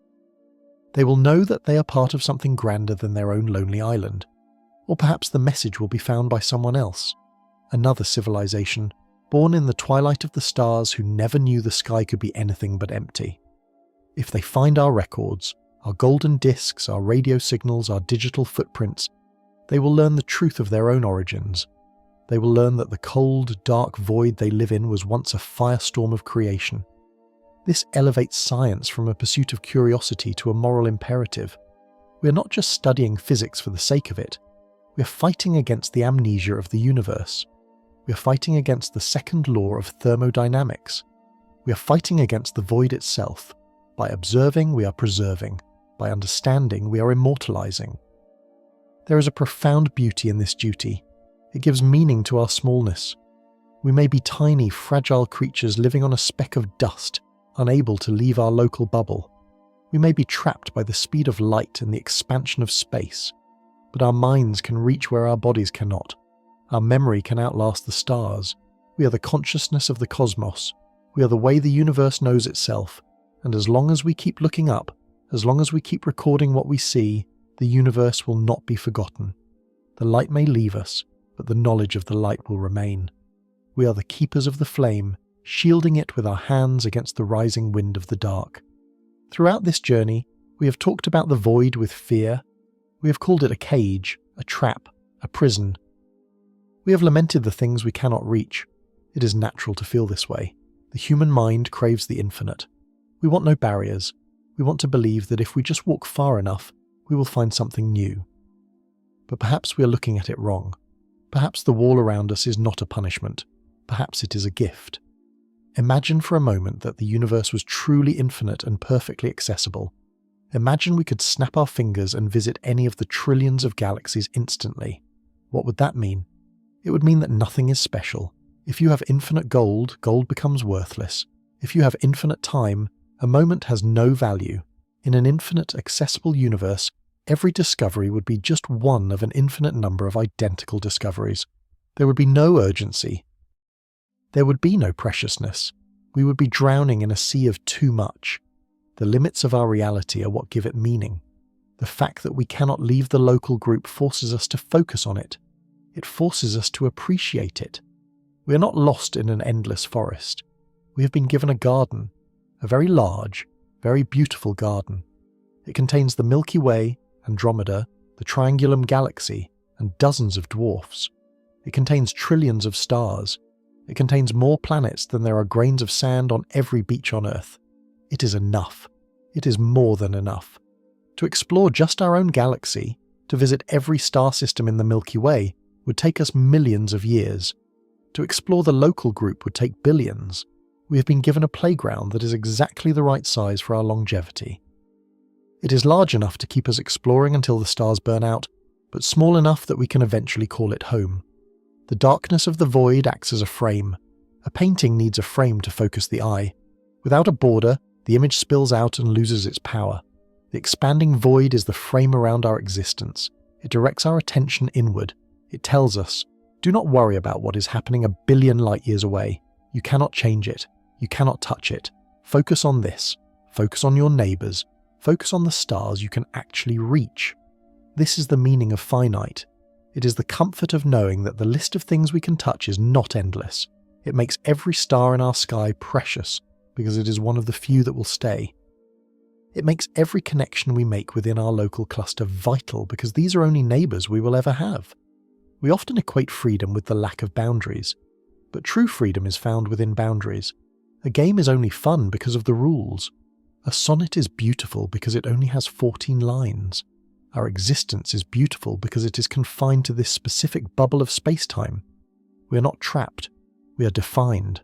They will know that they are part of something grander than their own lonely island. Or perhaps the message will be found by someone else, another civilization, born in the twilight of the stars who never knew the sky could be anything but empty. If they find our records, our golden discs, our radio signals, our digital footprints, they will learn the truth of their own origins. They will learn that the cold, dark void they live in was once a firestorm of creation. This elevates science from a pursuit of curiosity to a moral imperative. We are not just studying physics for the sake of it. We are fighting against the amnesia of the universe. We are fighting against the second law of thermodynamics. We are fighting against the void itself. By observing, we are preserving. By understanding, we are immortalizing. There is a profound beauty in this duty. It gives meaning to our smallness. We may be tiny, fragile creatures living on a speck of dust, unable to leave our local bubble. We may be trapped by the speed of light and the expansion of space, but our minds can reach where our bodies cannot. Our memory can outlast the stars. We are the consciousness of the cosmos. We are the way the universe knows itself, and as long as we keep looking up, as long as we keep recording what we see, the universe will not be forgotten. The light may leave us, but the knowledge of the light will remain. We are the keepers of the flame, shielding it with our hands against the rising wind of the dark. Throughout this journey, we have talked about the void with fear. We have called it a cage, a trap, a prison. We have lamented the things we cannot reach. It is natural to feel this way. The human mind craves the infinite. We want no barriers. We want to believe that if we just walk far enough, we will find something new. But perhaps we are looking at it wrong. Perhaps the wall around us is not a punishment. Perhaps it is a gift. Imagine for a moment that the universe was truly infinite and perfectly accessible. Imagine we could snap our fingers and visit any of the trillions of galaxies instantly. What would that mean? It would mean that nothing is special. If you have infinite gold, gold becomes worthless. If you have infinite time, a moment has no value. In an infinite, accessible universe, every discovery would be just one of an infinite number of identical discoveries. There would be no urgency. There would be no preciousness. We would be drowning in a sea of too much. The limits of our reality are what give it meaning. The fact that we cannot leave the local group forces us to focus on it. It forces us to appreciate it. We are not lost in an endless forest. We have been given a garden, a very large, very beautiful garden. It contains the Milky Way, Andromeda, the Triangulum Galaxy, and dozens of dwarfs. It contains trillions of stars. It contains more planets than there are grains of sand on every beach on Earth. It is enough. It is more than enough. To explore just our own galaxy, to visit every star system in the Milky Way, would take us millions of years. To explore the local group would take billions. We have been given a playground that is exactly the right size for our longevity. It is large enough to keep us exploring until the stars burn out, but small enough that we can eventually call it home. The darkness of the void acts as a frame. A painting needs a frame to focus the eye. Without a border, the image spills out and loses its power. The expanding void is the frame around our existence. It directs our attention inward. It tells us, do not worry about what is happening a billion light years away. You cannot change it. You cannot touch it. Focus on this. Focus on your neighbours. Focus on the stars you can actually reach. This is the meaning of finite. It is the comfort of knowing that the list of things we can touch is not endless. It makes every star in our sky precious because it is one of the few that will stay. It makes every connection we make within our local cluster vital because these are only neighbours we will ever have. We often equate freedom with the lack of boundaries, but true freedom is found within boundaries. A game is only fun because of the rules. A sonnet is beautiful because it only has 14 lines. Our existence is beautiful because it is confined to this specific bubble of space-time. We are not trapped. We are defined.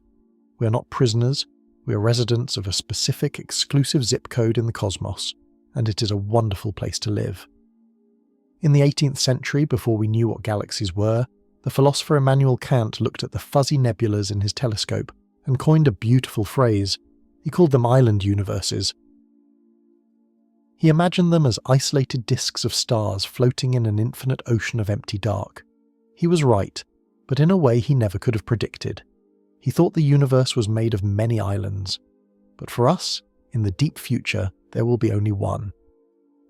We are not prisoners. We are residents of a specific, exclusive zip code in the cosmos, and it is a wonderful place to live. In the 18th century, before we knew what galaxies were, the philosopher Immanuel Kant looked at the fuzzy nebulas in his telescope and coined a beautiful phrase. He called them island universes. He imagined them as isolated disks of stars floating in an infinite ocean of empty dark. He was right, but in a way he never could have predicted. He thought the universe was made of many islands. But for us, in the deep future, there will be only one.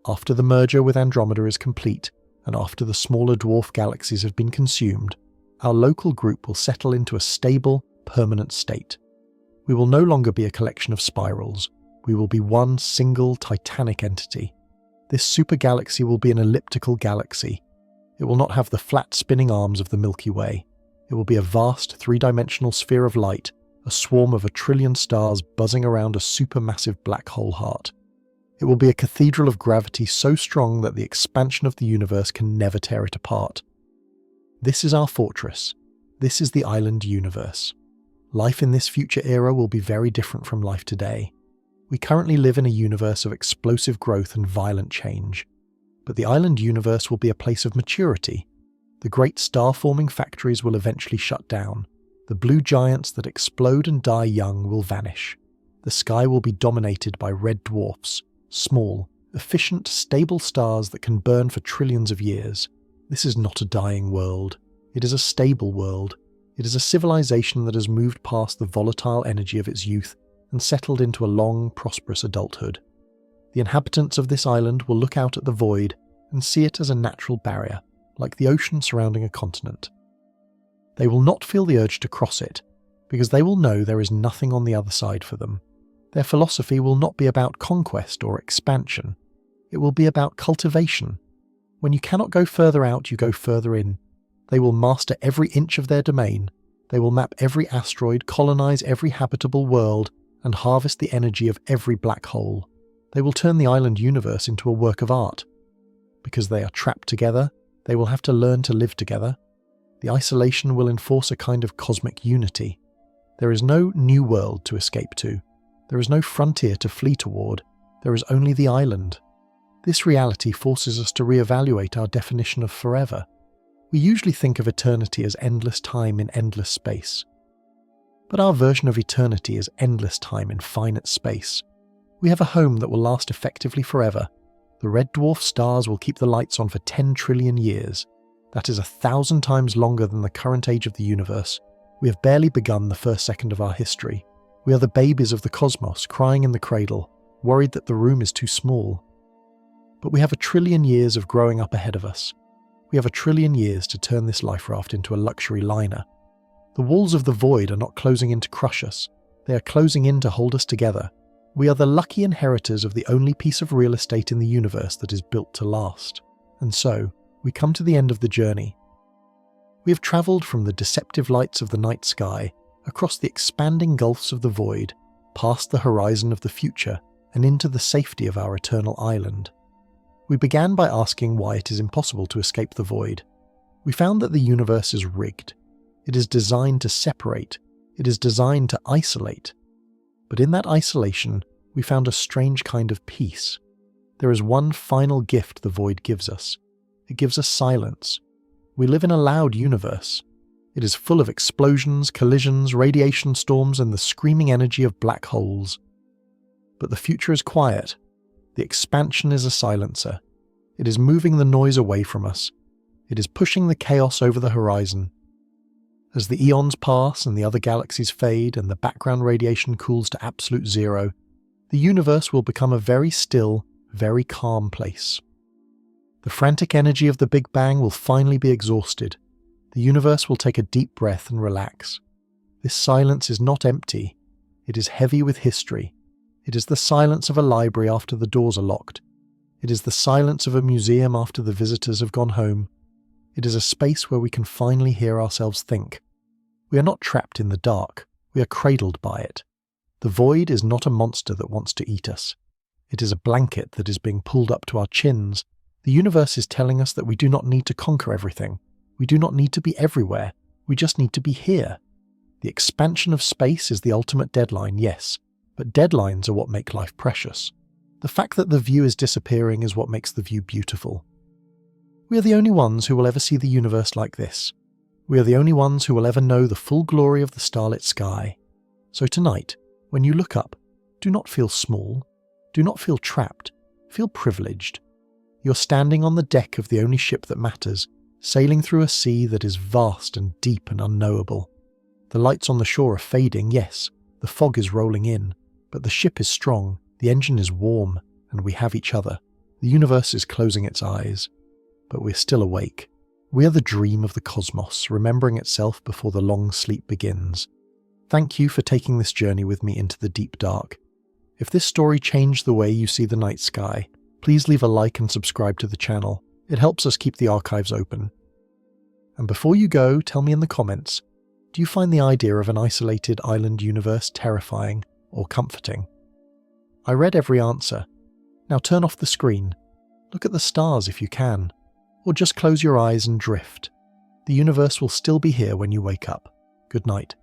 After the merger with Andromeda is complete, and after the smaller dwarf galaxies have been consumed, our local group will settle into a stable, permanent state. We will no longer be a collection of spirals. We will be one single titanic entity. This supergalaxy will be an elliptical galaxy. It will not have the flat spinning arms of the Milky Way. It will be a vast three-dimensional sphere of light, a swarm of 1 trillion stars buzzing around a supermassive black hole heart. It will be a cathedral of gravity so strong that the expansion of the universe can never tear it apart. This is our fortress. This is the island universe. Life in this future era will be very different from life today. We currently live in a universe of explosive growth and violent change. But the island universe will be a place of maturity. The great star-forming factories will eventually shut down. The blue giants that explode and die young will vanish. The sky will be dominated by red dwarfs, small, efficient, stable stars that can burn for trillions of years. This is not a dying world. It is a stable world. It is a civilization that has moved past the volatile energy of its youth and settled into a long, prosperous adulthood. The inhabitants of this island will look out at the void and see it as a natural barrier, like the ocean surrounding a continent. They will not feel the urge to cross it, because they will know there is nothing on the other side for them. Their philosophy will not be about conquest or expansion. It will be about cultivation. When you cannot go further out, you go further in. They will master every inch of their domain. They will map every asteroid, colonize every habitable world, and harvest the energy of every black hole. They will turn the island universe into a work of art. Because they are trapped together, they will have to learn to live together. The isolation will enforce a kind of cosmic unity. There is no new world to escape to. There is no frontier to flee toward. There is only the island. This reality forces us to reevaluate our definition of forever. We usually think of eternity as endless time in endless space. But our version of eternity is endless time in finite space. We have a home that will last effectively forever. The red dwarf stars will keep the lights on for 10 trillion years. That is 1,000 times longer than the current age of the universe. We have barely begun the first second of our history. We are the babies of the cosmos, crying in the cradle, worried that the room is too small. But we have 1 trillion years of growing up ahead of us. We have 1 trillion years to turn this life raft into a luxury liner. The walls of the void are not closing in to crush us. They are closing in to hold us together. We are the lucky inheritors of the only piece of real estate in the universe that is built to last. And so, we come to the end of the journey. We have travelled from the deceptive lights of the night sky, across the expanding gulfs of the void, past the horizon of the future, and into the safety of our eternal island. We began by asking why it is impossible to escape the void. We found that the universe is rigged. It is designed to separate. It is designed to isolate. But in that isolation, we found a strange kind of peace. There is one final gift the void gives us. It gives us silence. We live in a loud universe. It is full of explosions, collisions, radiation storms, and the screaming energy of black holes. But the future is quiet. The expansion is a silencer. It is moving the noise away from us. It is pushing the chaos over the horizon. As the eons pass and the other galaxies fade and the background radiation cools to absolute zero, the universe will become a very still, very calm place. The frantic energy of the Big Bang will finally be exhausted. The universe will take a deep breath and relax. This silence is not empty. It is heavy with history. It is the silence of a library after the doors are locked. It is the silence of a museum after the visitors have gone home. It is a space where we can finally hear ourselves think. We are not trapped in the dark. We are cradled by it. The void is not a monster that wants to eat us. It is a blanket that is being pulled up to our chins. The universe is telling us that we do not need to conquer everything. We do not need to be everywhere. We just need to be here. The expansion of space is the ultimate deadline, yes, but deadlines are what make life precious. The fact that the view is disappearing is what makes the view beautiful. We are the only ones who will ever see the universe like this. We are the only ones who will ever know the full glory of the starlit sky. So tonight, when you look up, do not feel small. Do not feel trapped. Feel privileged. You're standing on the deck of the only ship that matters, sailing through a sea that is vast and deep and unknowable. The lights on the shore are fading, yes, the fog is rolling in, but the ship is strong, the engine is warm, and we have each other. The universe is closing its eyes, but we're still awake. We are the dream of the cosmos, remembering itself before the long sleep begins. Thank you for taking this journey with me into the deep dark. If this story changed the way you see the night sky, please leave a like and subscribe to the channel. It helps us keep the archives open. And before you go, tell me in the comments, do you find the idea of an isolated island universe terrifying or comforting? I read every answer. Now turn off the screen. Look at the stars if you can. Or just close your eyes and drift. The universe will still be here when you wake up. Good night.